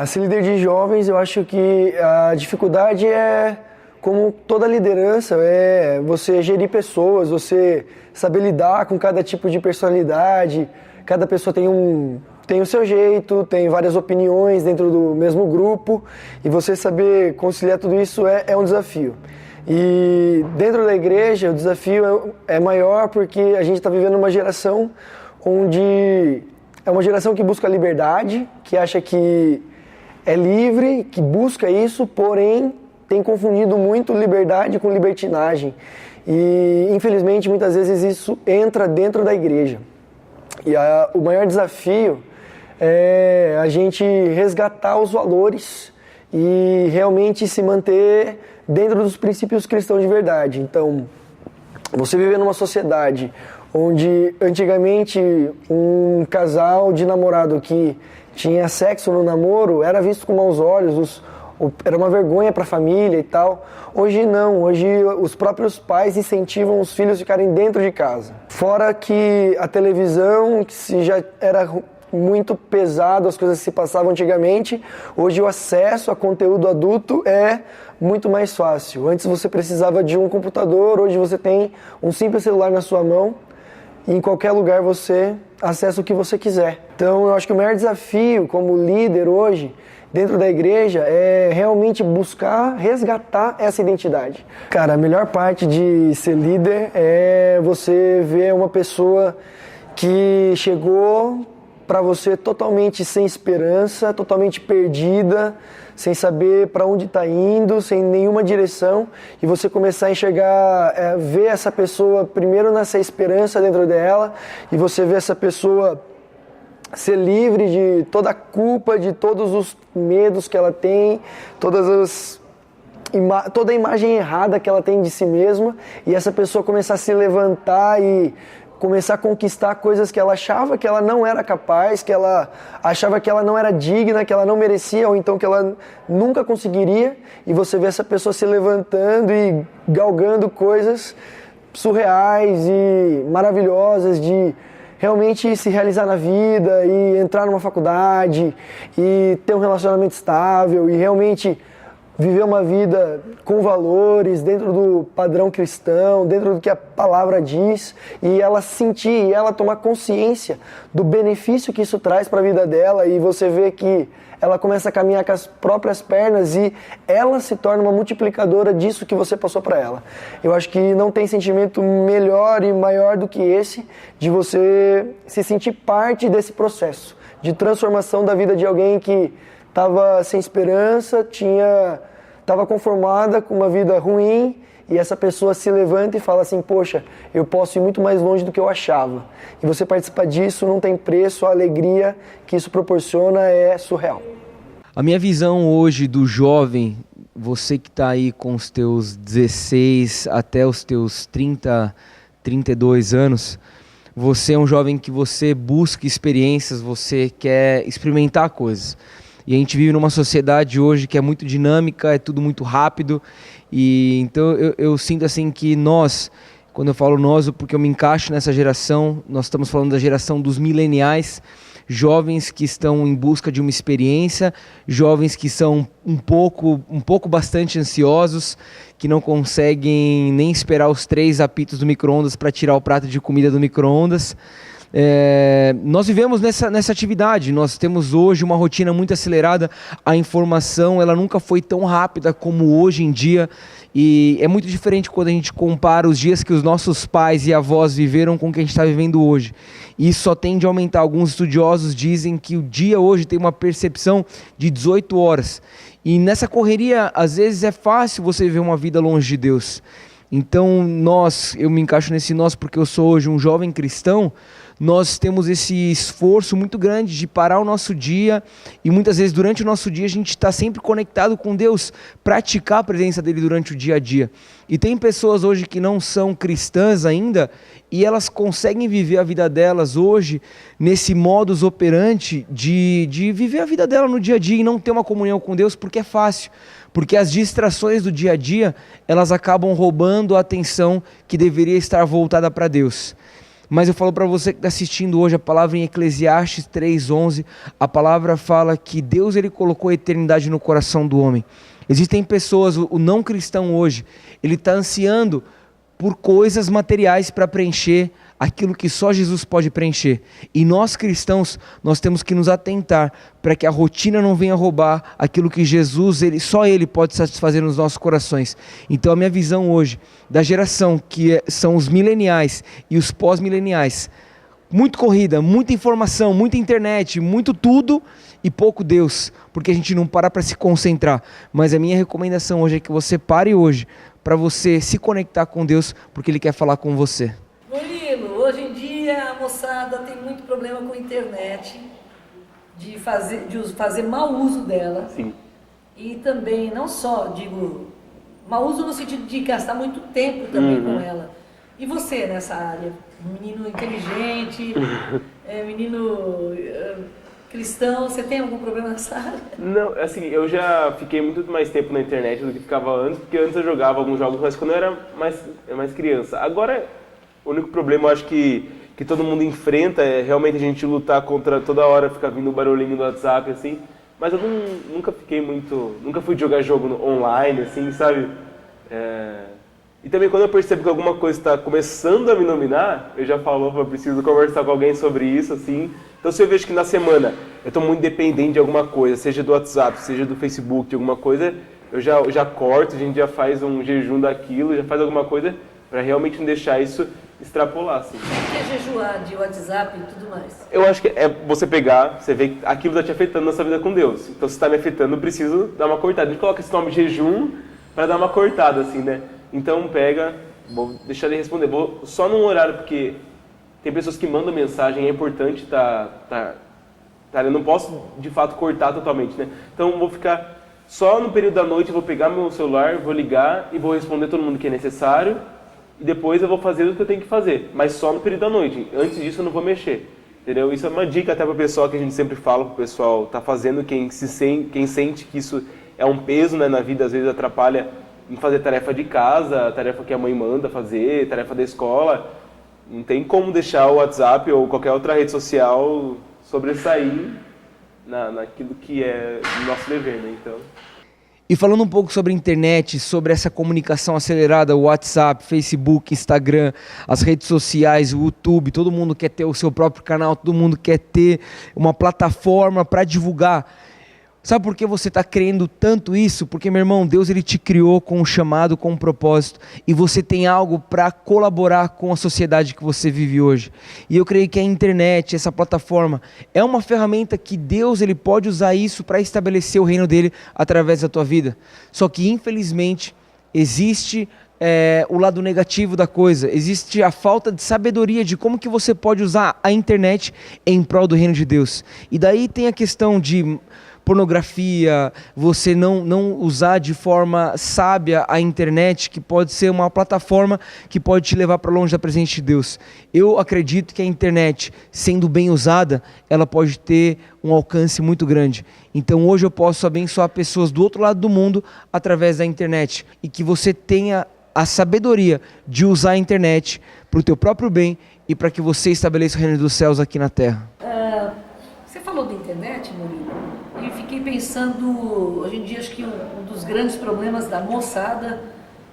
Ser líder de jovens, eu acho que a dificuldade é, como toda liderança, é você gerir pessoas, você saber lidar com cada tipo de personalidade, cada pessoa tem o seu jeito, tem várias opiniões dentro do mesmo grupo, e você saber conciliar tudo isso é um desafio. E dentro da igreja o desafio é maior porque a gente está vivendo uma geração onde é uma geração que busca liberdade, que acha que é livre, que busca isso, porém tem confundido muito liberdade com libertinagem. E infelizmente muitas vezes isso entra dentro da igreja. E o maior desafio é a gente resgatar os valores e realmente se manter dentro dos princípios cristãos de verdade. Então, você vive numa sociedade onde antigamente um casal de namorado que tinha sexo no namoro era visto com maus olhos, era uma vergonha para a família e tal. Hoje não, hoje os próprios pais incentivam os filhos a ficarem dentro de casa. Fora que a televisão, que já era muito pesado, as coisas que se passavam antigamente, hoje o acesso a conteúdo adulto é muito mais fácil. Antes você precisava de um computador, hoje você tem um simples celular na sua mão e em qualquer lugar você acessa o que você quiser. Então eu acho que o maior desafio como líder hoje dentro da igreja é realmente buscar resgatar essa identidade. Cara, a melhor parte de ser líder é você ver uma pessoa que chegou para você totalmente sem esperança, totalmente perdida, sem saber para onde está indo, sem nenhuma direção, e você começar a enxergar, ver essa pessoa primeiro nascer esperança dentro dela, e você ver essa pessoa ser livre de toda a culpa, de todos os medos que ela tem, todas toda a imagem errada que ela tem de si mesma, e essa pessoa começar a se levantar e começar a conquistar coisas que ela achava que ela não era capaz, que ela achava que ela não era digna, que ela não merecia, ou então que ela nunca conseguiria, e você vê essa pessoa se levantando e galgando coisas surreais e maravilhosas de realmente se realizar na vida e entrar numa faculdade e ter um relacionamento estável e realmente viver uma vida com valores, dentro do padrão cristão, dentro do que a palavra diz, e ela sentir, e ela tomar consciência do benefício que isso traz para a vida dela, e você vê que ela começa a caminhar com as próprias pernas e ela se torna uma multiplicadora disso que você passou para ela. Eu acho que não tem sentimento melhor e maior do que esse, de você se sentir parte desse processo de transformação da vida de alguém que estava sem esperança, estava conformada com uma vida ruim, e essa pessoa se levanta e fala assim, poxa, eu posso ir muito mais longe do que eu achava. E você participar disso não tem preço, a alegria que isso proporciona é surreal. A minha visão hoje do jovem, você que está aí com os teus 16 até os teus 30, 32 anos, você é um jovem que você busca experiências, você quer experimentar coisas. E a gente vive numa sociedade hoje que é muito dinâmica, é tudo muito rápido. E então eu sinto assim que nós, quando eu falo nós, porque eu me encaixo nessa geração, nós estamos falando da geração dos mileniais, jovens que estão em busca de uma experiência, jovens que são um pouco bastante ansiosos, que não conseguem nem esperar os 3 apitos do micro-ondas para tirar o prato de comida do micro-ondas. Nós vivemos nessa atividade, nós temos hoje uma rotina muito acelerada, a informação ela nunca foi tão rápida como hoje em dia, e é muito diferente quando a gente compara os dias que os nossos pais e avós viveram com o que a gente está vivendo hoje. E isso só tende a aumentar. Alguns estudiosos dizem que o dia hoje tem uma percepção de 18 horas, e nessa correria às vezes é fácil você viver uma vida longe de Deus. Então eu me encaixo nesse nós porque eu sou hoje um jovem cristão. Nós temos esse esforço muito grande de parar o nosso dia, e muitas vezes durante o nosso dia a gente está sempre conectado com Deus, praticar a presença dele durante o dia a dia. E tem pessoas hoje que não são cristãs ainda, e elas conseguem viver a vida delas hoje nesse modus operandi de viver a vida dela no dia a dia e não ter uma comunhão com Deus porque é fácil. Porque as distrações do dia a dia, elas acabam roubando a atenção que deveria estar voltada para Deus. Mas eu falo para você que está assistindo hoje, a palavra em Eclesiastes 3:11, a palavra fala que Deus ele colocou a eternidade no coração do homem. Existem pessoas, o não cristão hoje, ele está ansiando por coisas materiais para preencher aquilo que só Jesus pode preencher. E nós cristãos, nós temos que nos atentar para que a rotina não venha roubar aquilo que Jesus, só Ele pode satisfazer nos nossos corações. Então a minha visão hoje, da geração que são os mileniais e os pós-mileniais, muito corrida, muita informação, muita internet, muito tudo e pouco Deus, porque a gente não para se concentrar. Mas a minha recomendação hoje é que você pare hoje para você se conectar com Deus, porque Ele quer falar com você. Murilo, hoje em dia a moçada tem muito problema com a internet, de fazer mau uso dela. Sim. E também, não só, mau uso no sentido de gastar muito tempo também com ela. E você nessa área? Menino inteligente, menino cristão, você tem algum problema nessa área? Não, assim, eu já fiquei muito mais tempo na internet do que ficava antes, porque antes eu jogava alguns jogos, mas quando eu era mais criança. Agora, o único problema eu acho que todo mundo enfrenta é realmente a gente lutar contra toda hora ficar vindo o barulhinho do WhatsApp, assim. Mas eu nunca fui jogar jogo online, assim, sabe? E também quando eu percebo que alguma coisa está começando a me dominar, eu já falo, eu preciso conversar com alguém sobre isso, assim. Então se eu vejo que na semana eu estou muito dependente de alguma coisa, seja do WhatsApp, seja do Facebook, de alguma coisa, eu já corto, a gente já faz um jejum daquilo, já faz alguma coisa para realmente não deixar isso extrapolar, assim. O que é jejuar de WhatsApp e tudo mais? Eu acho que é você pegar, você vê que aquilo está te afetando na sua vida com Deus. Então se está me afetando, eu preciso dar uma cortada. A gente coloca esse nome de jejum para dar uma cortada, assim, né? Então pega, vou deixar ele responder, vou só num horário, porque tem pessoas que mandam mensagem, é importante eu não posso de fato cortar totalmente, né? Então vou ficar Só no período da noite eu vou pegar meu celular, vou ligar e vou responder todo mundo que é necessário. E depois eu vou fazer o que eu tenho que fazer. Mas só no período da noite. Antes disso eu não vou mexer. Entendeu? Isso é uma dica até para o pessoal que a gente sempre fala, para o pessoal tá fazendo, quem sente que isso é um peso, né, na vida, às vezes atrapalha em fazer tarefa de casa, tarefa que a mãe manda fazer, tarefa da escola. Não tem como deixar o WhatsApp ou qualquer outra rede social sobressair naquilo que é nosso dever, né? Então... E falando um pouco sobre a internet, sobre essa comunicação acelerada, o WhatsApp, Facebook, Instagram, as redes sociais, o YouTube, todo mundo quer ter o seu próprio canal, todo mundo quer ter uma plataforma para divulgar. Sabe por que você está crendo tanto isso? Porque, meu irmão, Deus ele te criou com um chamado, com um propósito, e você tem algo para colaborar com a sociedade que você vive hoje. E eu creio que a internet, essa plataforma, é uma ferramenta que Deus ele pode usar isso para estabelecer o reino dele através da tua vida. Só que, infelizmente, existe o lado negativo da coisa, existe a falta de sabedoria de como que você pode usar a internet em prol do reino de Deus. E daí tem a questão de pornografia, você não usar de forma sábia a internet, que pode ser uma plataforma que pode te levar para longe da presença de Deus. Eu acredito que a internet, sendo bem usada, ela pode ter um alcance muito grande. Então hoje eu posso abençoar pessoas do outro lado do mundo através da internet, e que você tenha a sabedoria de usar a internet para o teu próprio bem e para que você estabeleça o reino dos céus aqui na terra. Você falou da internet, Murilo, e fiquei pensando, hoje em dia acho que um dos grandes problemas da moçada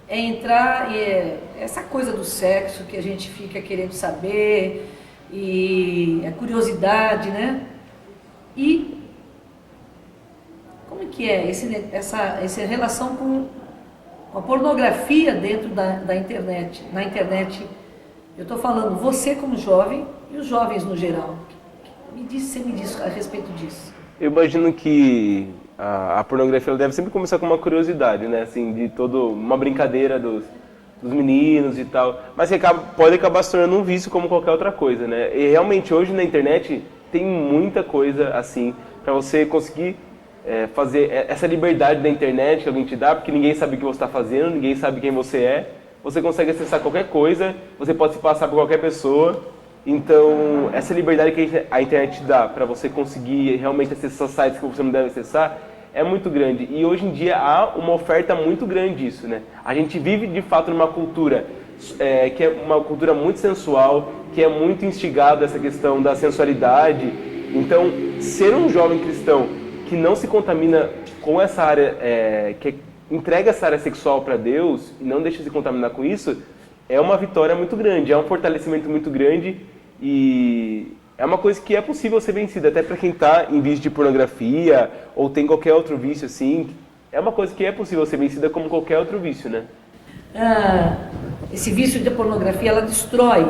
é entrar e essa coisa do sexo que a gente fica querendo saber, e a curiosidade, né? E como que é essa relação com a pornografia dentro da internet? Na internet, eu estou falando você como jovem e os jovens no geral. Você me diz a respeito disso. Eu imagino que a pornografia ela deve sempre começar com uma curiosidade, né? Assim, de uma brincadeira dos meninos e tal. Mas que pode acabar se tornando um vício como qualquer outra coisa, né? E realmente hoje na internet tem muita coisa assim para você conseguir fazer essa liberdade da internet que alguém te dá, porque ninguém sabe o que você está fazendo, ninguém sabe quem você é. Você consegue acessar qualquer coisa, você pode se passar por qualquer pessoa. Então, essa liberdade que a internet te dá para você conseguir realmente acessar sites que você não deve acessar é muito grande. E hoje em dia há uma oferta muito grande disso, né? A gente vive de fato numa cultura que é uma cultura muito sensual, que é muito instigada essa questão da sensualidade. Então, ser um jovem cristão que não se contamina com essa área, que entrega essa área sexual para Deus e não deixa de se contaminar com isso, é uma vitória muito grande, é um fortalecimento muito grande e é uma coisa que é possível ser vencida, até para quem está em vício de pornografia ou tem qualquer outro vício assim, é uma coisa que é possível ser vencida como qualquer outro vício, né? Esse vício de pornografia, ela destrói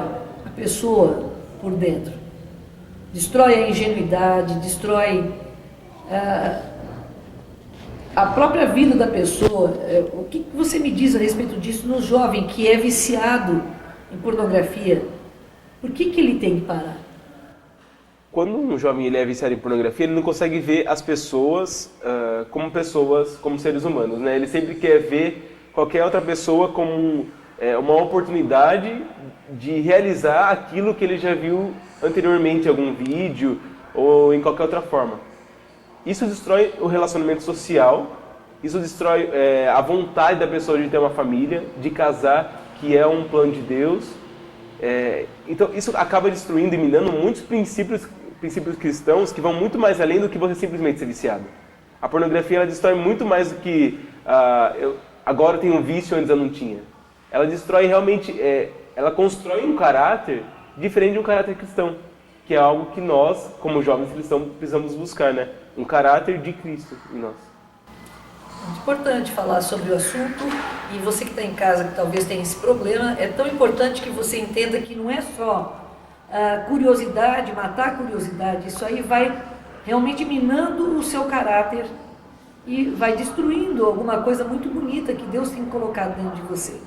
a pessoa por dentro, destrói a ingenuidade, destrói a própria vida da pessoa. O que você me diz a respeito disso no jovem que é viciado em pornografia? Por que ele tem que parar? Quando um jovem ele é viciado em pornografia, ele não consegue ver as pessoas como seres humanos, né? Ele sempre quer ver qualquer outra pessoa como uma oportunidade de realizar aquilo que ele já viu anteriormente em algum vídeo ou em qualquer outra forma. Isso destrói o relacionamento social, isso destrói a vontade da pessoa de ter uma família, de casar, que é um plano de Deus. Então isso acaba destruindo e minando muitos princípios cristãos que vão muito mais além do que você simplesmente ser viciado. A pornografia ela destrói muito mais do que agora eu tenho um vício, antes eu não tinha. Ela destrói realmente, ela constrói um caráter diferente de um caráter cristão, que é algo que nós, como jovens cristãos, precisamos buscar, né? Um caráter de Cristo em nós. É importante falar sobre o assunto, e você que está em casa, que talvez tenha esse problema, é tão importante que você entenda que não é só curiosidade, matar a curiosidade, isso aí vai realmente minando o seu caráter e vai destruindo alguma coisa muito bonita que Deus tem colocado dentro de você.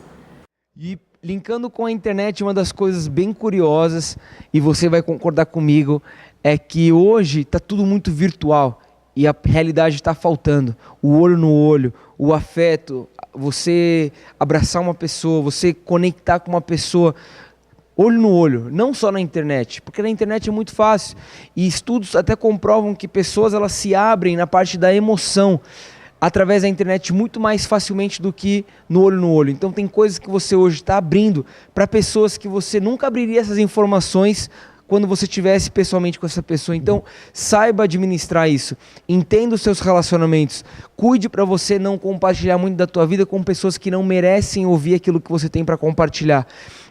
E linkando com a internet, uma das coisas bem curiosas, e você vai concordar comigo, é que hoje está tudo muito virtual. e a realidade está faltando. O olho no olho, o afeto, você abraçar uma pessoa, você conectar com uma pessoa olho no olho, não só na internet, porque na internet é muito fácil, e estudos até comprovam que pessoas elas se abrem na parte da emoção através da internet muito mais facilmente do que no olho. Então tem coisas que você hoje está abrindo para pessoas que você nunca abriria essas informações quando você estivesse pessoalmente com essa pessoa. Então, saiba administrar isso. Entenda os seus relacionamentos. Cuide para você não compartilhar muito da tua vida com pessoas que não merecem ouvir aquilo que você tem para compartilhar.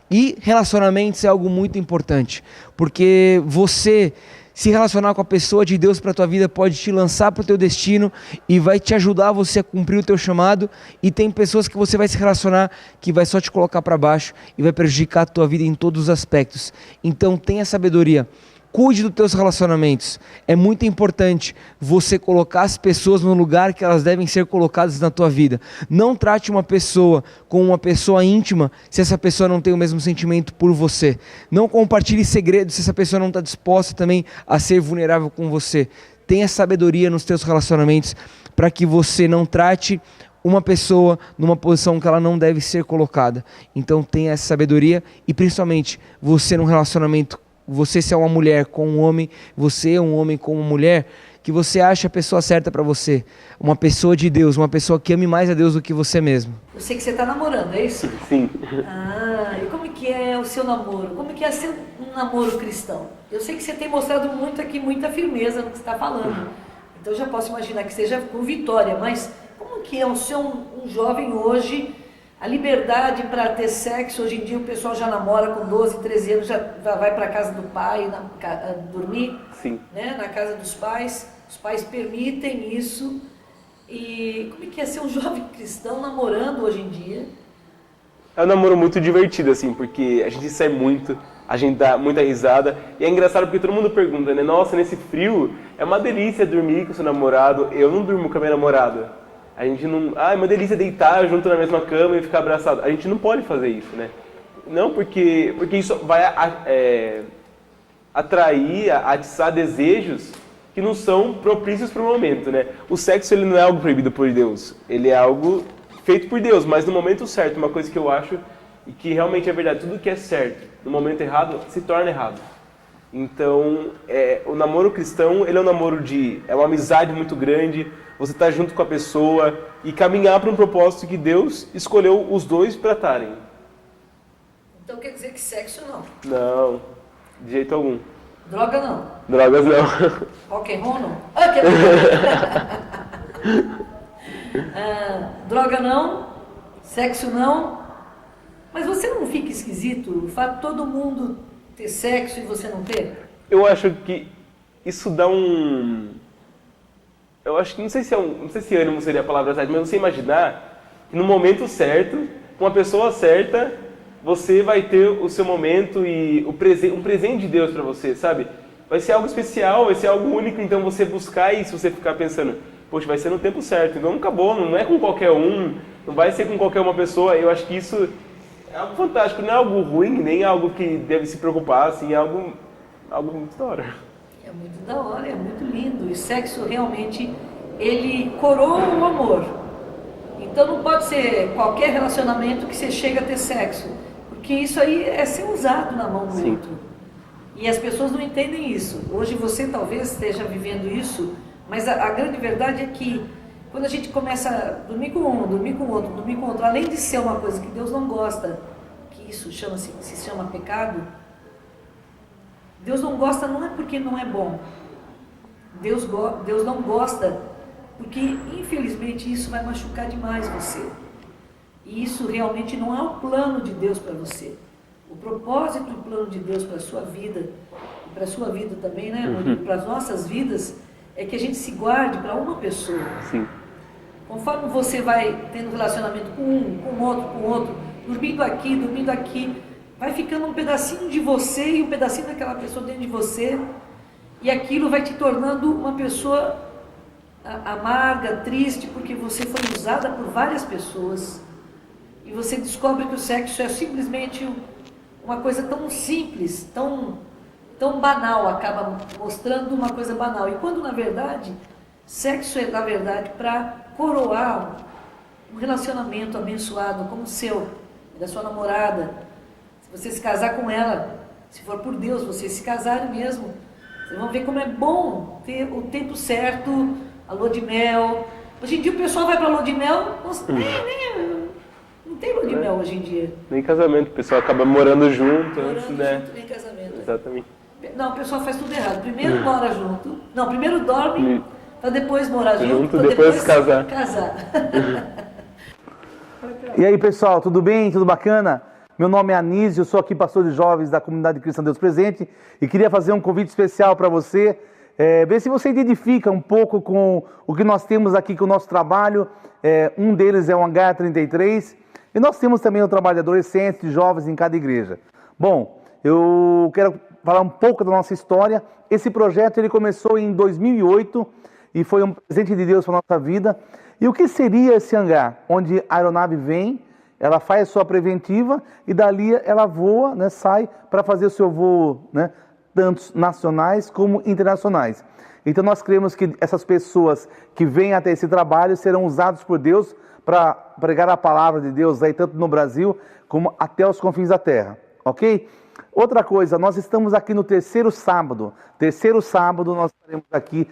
E relacionamentos é algo muito importante, porque você se relacionar com a pessoa de Deus para a tua vida pode te lançar para o teu destino e vai te ajudar você a cumprir o teu chamado, e tem pessoas que você vai se relacionar que vai só te colocar para baixo e vai prejudicar a tua vida em todos os aspectos. Então tenha sabedoria. Cuide dos teus relacionamentos. É muito importante você colocar as pessoas no lugar que elas devem ser colocadas na tua vida. Não trate uma pessoa como uma pessoa íntima se essa pessoa não tem o mesmo sentimento por você. Não compartilhe segredos se essa pessoa não está disposta também a ser vulnerável com você. Tenha sabedoria nos teus relacionamentos para que você não trate uma pessoa numa posição que ela não deve ser colocada. Então tenha essa sabedoria, e principalmente você num relacionamento, você se é uma mulher com um homem, você é um homem com uma mulher, que você ache a pessoa certa para você, uma pessoa de Deus, uma pessoa que ame mais a Deus do que você mesmo. Eu sei que você está namorando, é isso? Sim. E como que é o seu namoro? Como que é ser um namoro cristão? Eu sei que você tem mostrado muito aqui, muita firmeza no que você está falando. Então eu já posso imaginar que seja com vitória, mas como que é o ser um jovem hoje? A liberdade para ter sexo, hoje em dia o pessoal já namora com 12, 13 anos, já vai para a casa do pai, dormir. Sim. Né, na casa dos pais. Os pais permitem isso. E como é que é ser um jovem cristão namorando hoje em dia? É um namoro muito divertido, assim, porque a gente sai muito, a gente dá muita risada. E é engraçado porque todo mundo pergunta, né? Nossa, nesse frio é uma delícia dormir com o seu namorado. Eu não durmo com a minha namorada. A gente não... é uma delícia deitar junto na mesma cama e ficar abraçado. A gente não pode fazer isso, né? Não, porque isso vai atrair, atiçar desejos que não são propícios para o momento, né? O sexo, ele não é algo proibido por Deus. Ele é algo feito por Deus, mas no momento certo. Uma coisa que eu acho e que realmente é verdade. Tudo que é certo no momento errado se torna errado. Então, o namoro cristão, ele é um namoro é uma amizade muito grande. Você está junto com a pessoa e caminhar para um propósito que Deus escolheu os dois para estarem. Então quer dizer que sexo não? Não, de jeito algum. Droga não? Drogas não. Rock and roll não? Droga não, sexo não. Mas você não fica esquisito o fato de todo mundo ter sexo e você não ter? Eu acho que isso dá eu acho que, não sei se ânimo seria a palavra certa, mas você imaginar que no momento certo, com a pessoa certa, você vai ter o seu momento e um presente de Deus para você, sabe? Vai ser algo especial, vai ser algo único, então você buscar isso, você ficar pensando, poxa, vai ser no tempo certo, então acabou, não é com qualquer um, não vai ser com qualquer uma pessoa. Eu acho que isso é algo fantástico, não é algo ruim, nem algo que deve se preocupar, assim, é algo muito da hora. É muito da hora, é muito lindo. E sexo realmente, ele coroa o amor. Então não pode ser qualquer relacionamento que você chega a ter sexo. Porque isso aí é ser usado na mão do outro. E as pessoas não entendem isso. Hoje você talvez esteja vivendo isso, mas a grande verdade é que quando a gente começa a dormir com um, dormir com outro, além de ser uma coisa que Deus não gosta, que isso se chama pecado, Deus não gosta não é porque não é bom. Deus não gosta porque, infelizmente, isso vai machucar demais você. E isso realmente não é o plano de Deus para você. O propósito e o plano de Deus para a sua vida, e para a sua vida também, né, para as nossas vidas, é que a gente se guarde para uma pessoa. Sim. Conforme você vai tendo relacionamento com um, com outro, dormindo aqui, vai ficando um pedacinho de você e um pedacinho daquela pessoa dentro de você, e aquilo vai te tornando uma pessoa amarga, triste, porque você foi usada por várias pessoas, e você descobre que o sexo é simplesmente uma coisa tão simples, tão banal, acaba mostrando uma coisa banal, e quando na verdade Sexo é, na verdade, para coroar um relacionamento abençoado como o seu, da sua namorada. Se você se casar com ela, se for por Deus, vocês se casarem mesmo, vocês vão ver como é bom ter o tempo certo, a lua de mel. Hoje em dia o pessoal vai para a lua de mel, não tem lua de mel hoje em dia. Nem casamento, o pessoal acaba morando junto antes, né? Junto, nem casamento. Exatamente. Não, o pessoal faz tudo errado. Primeiro mora junto, não, primeiro dorme, para depois morar junto, para depois casar. E aí, pessoal, tudo bem? Tudo bacana? Meu nome é Anísio, eu sou aqui pastor de jovens da comunidade Cristã Deus Presente e queria fazer um convite especial para você, ver se você identifica um pouco com o que nós temos aqui com o nosso trabalho. Um deles é o Hangar 33 e nós temos também o trabalho de adolescentes, de jovens em cada igreja. Bom, eu quero falar um pouco da nossa história. Esse projeto ele começou em 2008 e foi um presente de Deus para a nossa vida. E o que seria esse hangar? Onde a aeronave vem, ela faz a sua preventiva e dali ela voa, né, sai para fazer o seu voo, né, tanto nacionais como internacionais. Então nós cremos que essas pessoas que vêm até esse trabalho serão usadas por Deus para pregar a palavra de Deus aí tanto no Brasil como até os confins da terra, ok? Outra coisa, nós estamos aqui no terceiro sábado nós estaremos aqui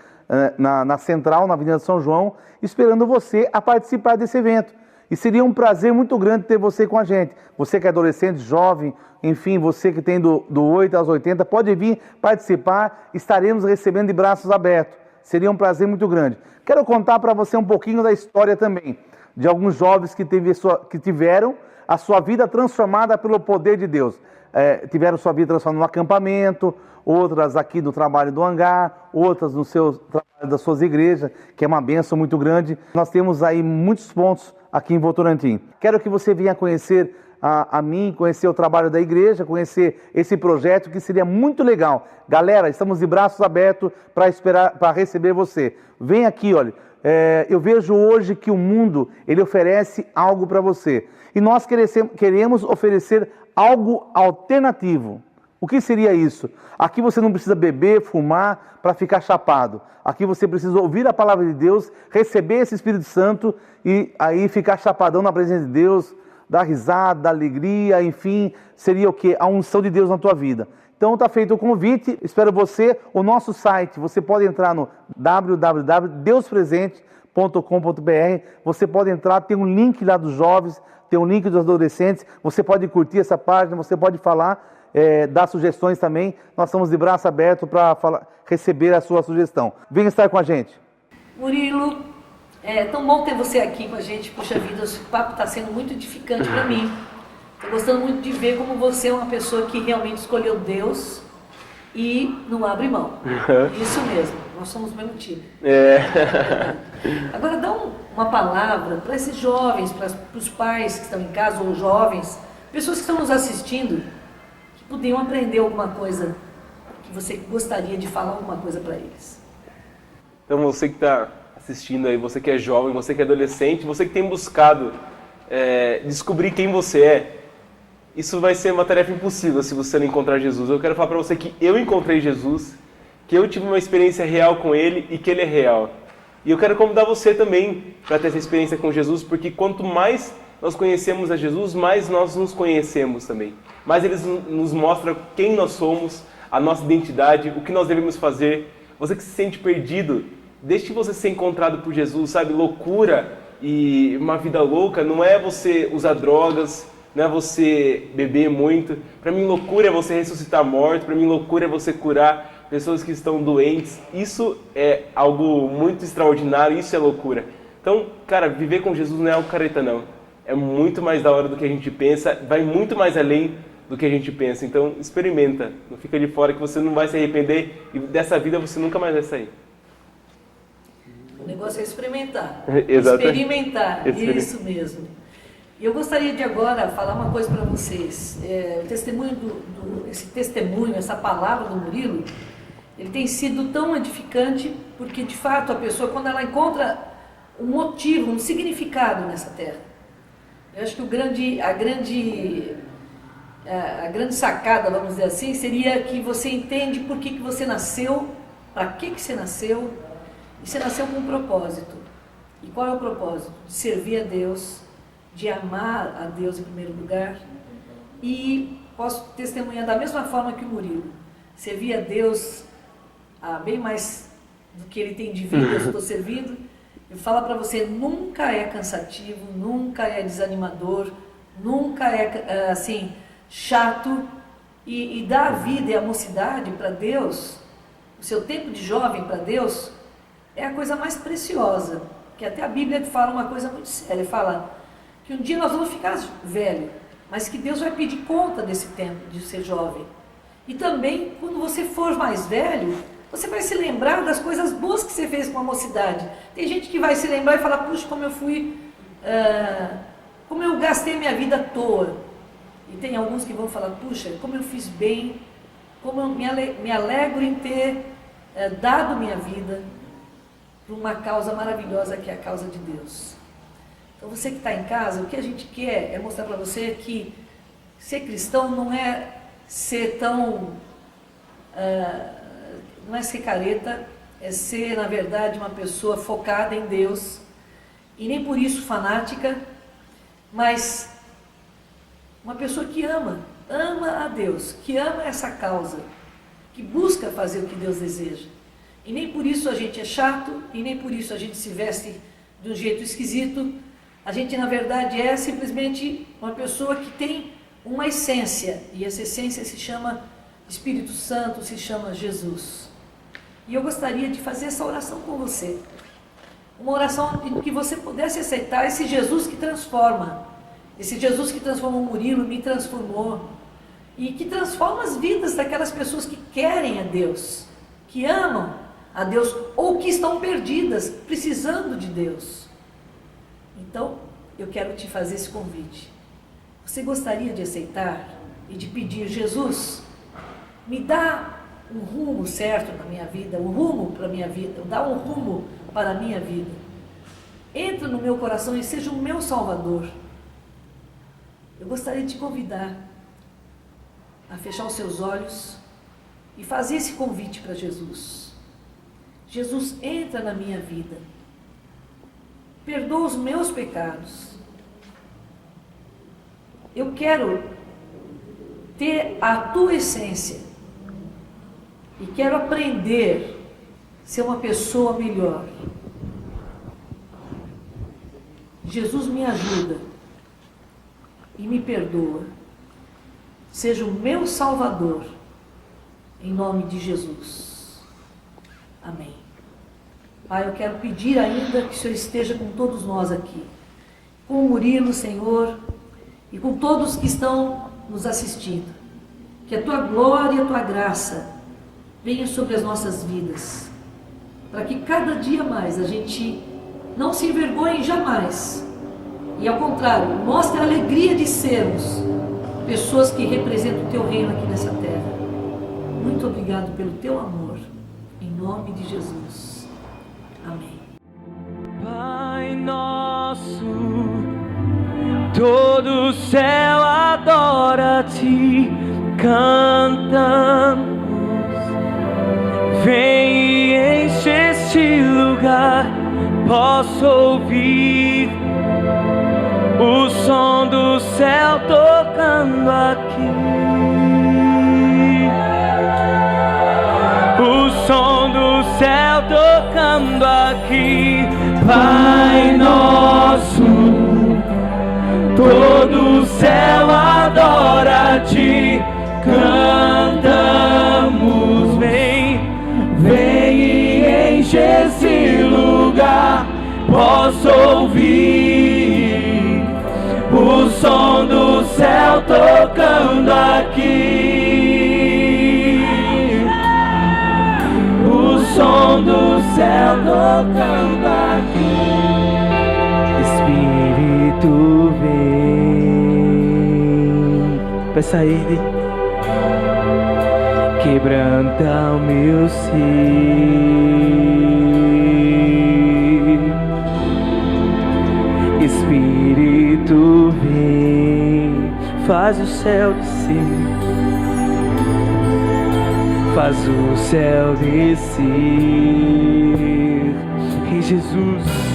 na Central, na Avenida São João, esperando você a participar desse evento. E seria um prazer muito grande ter você com a gente. Você que é adolescente, jovem, enfim, você que tem do 8 aos 80, pode vir participar, estaremos recebendo de braços abertos. Seria um prazer muito grande. Quero contar para você um pouquinho da história também, de alguns jovens que tiveram a sua vida transformada pelo poder de Deus. Tiveram sua vida transformada no acampamento, outras aqui no trabalho do hangar, outras no seu trabalho das suas igrejas, que é uma bênção muito grande. Nós temos aí muitos pontos aqui em Votorantim. Quero que você venha conhecer a mim, conhecer o trabalho da igreja, conhecer esse projeto que seria muito legal. Galera, estamos de braços abertos para receber você. Vem aqui, olha. Eu vejo hoje que o mundo ele oferece algo para você. E nós queremos oferecer algo alternativo. O que seria isso? Aqui você não precisa beber, fumar para ficar chapado. Aqui você precisa ouvir a palavra de Deus, receber esse Espírito Santo e aí ficar chapadão na presença de Deus, dar risada, dar alegria, enfim, seria o quê? A unção de Deus na tua vida. Então está feito o convite, espero você. O nosso site, você pode entrar no www.deuspresente.com.br, você pode entrar, tem um link lá dos jovens, tem um link dos adolescentes, você pode curtir essa página, você pode falar, dar sugestões também. Nós estamos de braço aberto para receber a sua sugestão. Venha estar com a gente. Murilo, é tão bom ter você aqui com a gente. Puxa vida, esse papo está sendo muito edificante para mim. Estou gostando muito de ver como você é uma pessoa que realmente escolheu Deus e não abre mão. Isso mesmo, nós somos o mesmo time. Agora dá uma palavra para esses jovens, para os pais que estão em casa, ou jovens, pessoas que estão nos assistindo, que podiam aprender alguma coisa, que você gostaria de falar alguma coisa para eles. Então você que está assistindo aí, você que é jovem, você que é adolescente, você que tem buscado descobrir quem você é, isso vai ser uma tarefa impossível se você não encontrar Jesus. Eu quero falar para você que eu encontrei Jesus, que eu tive uma experiência real com Ele e que Ele é real. E eu quero convidar você também para ter essa experiência com Jesus, porque quanto mais nós conhecemos a Jesus, mais nós nos conhecemos também. Mais Ele nos mostra quem nós somos, a nossa identidade, o que nós devemos fazer. Você que se sente perdido, deixe você ser encontrado por Jesus, sabe? Loucura e uma vida louca não é você usar drogas, não é você beber muito. Para mim, loucura é você ressuscitar mortos. Para mim, loucura é você curar pessoas que estão doentes. Isso é algo muito extraordinário, isso é loucura. Então, cara, viver com Jesus não é algo careta, não. É muito mais da hora do que a gente pensa, vai muito mais além do que a gente pensa. Então, experimenta. Não fica de fora que você não vai se arrepender e dessa vida você nunca mais vai sair. O negócio é experimentar. Experimentar. Isso mesmo. E eu gostaria de agora falar uma coisa para vocês. O testemunho esse testemunho, essa palavra do Murilo, ele tem sido tão edificante porque, de fato, a pessoa, quando ela encontra um motivo, um significado nessa terra, eu acho que a grande sacada, vamos dizer assim, seria que você entende por que você nasceu, para que você nasceu E você nasceu com um propósito. E qual é o propósito? De servir a Deus, de amar a Deus em primeiro lugar. E posso testemunhar da mesma forma que o Murilo. Servir a Deus bem mais do que ele tem de vida, eu estou servindo. Eu falo para você, nunca é cansativo, nunca é desanimador, nunca é assim, chato. E dar a vida e a mocidade para Deus, o seu tempo de jovem para Deus, é a coisa mais preciosa. Que até a Bíblia fala uma coisa muito séria, fala que um dia nós vamos ficar velho, mas que Deus vai pedir conta desse tempo de ser jovem. E também, quando você for mais velho, você vai se lembrar das coisas boas que você fez com a mocidade. Tem gente que vai se lembrar e falar, puxa, como eu gastei minha vida à toa. E tem alguns que vão falar, puxa, como eu fiz bem, como eu me alegro em ter dado minha vida para uma causa maravilhosa que é a causa de Deus. Então você que está em casa, o que a gente quer é mostrar para você que ser cristão não é ser tão... não é ser careta, é ser, na verdade, uma pessoa focada em Deus, e nem por isso fanática, mas uma pessoa que ama a Deus, que ama essa causa, que busca fazer o que Deus deseja. E nem por isso a gente é chato, e nem por isso a gente se veste de um jeito esquisito. A gente, na verdade, é simplesmente uma pessoa que tem uma essência, e essa essência se chama Espírito Santo, se chama Jesus. E eu gostaria de fazer essa oração com você. Uma oração em que você pudesse aceitar esse Jesus que transforma. Esse Jesus que transformou o Murilo, me transformou. E que transforma as vidas daquelas pessoas que querem a Deus, que amam a Deus, ou que estão perdidas, precisando de Deus. Então, eu quero te fazer esse convite. Você gostaria de aceitar e de pedir, Jesus, me dá um rumo certo na minha vida, um rumo para a minha vida, dá um rumo para a minha vida. Entra no meu coração e seja o meu Salvador. Eu gostaria de te convidar a fechar os seus olhos e fazer esse convite para Jesus. Jesus, entra na minha vida. Perdoa os meus pecados. Eu quero ter a tua essência e quero aprender a ser uma pessoa melhor. Jesus, me ajuda e me perdoa. Seja o meu Salvador, em nome de Jesus. Amém. Pai, eu quero pedir ainda que o Senhor esteja com todos nós aqui, com o Murilo, Senhor, e com todos que estão nos assistindo. Que a tua glória e a tua graça venha sobre as nossas vidas, para que cada dia mais a gente não se envergonhe jamais, e ao contrário, mostre a alegria de sermos pessoas que representam o teu reino aqui nessa terra. Muito obrigado pelo teu amor, em nome de Jesus. Amém. Pai nosso, todo o céu adora-te, cantamos, vem e enche este lugar, posso ouvir o som do céu tocando aqui, o som do céu tocando aqui. Pai nosso, todo o céu adora-te, cantamos, vem e enche esse lugar, posso ouvir o som do céu tocando aqui, o som do céu tocando aqui. Espírito vem, peça a Ele, quebranta o meu ser. Espírito vem, faz o céu descer, faz o céu descer. Jesus.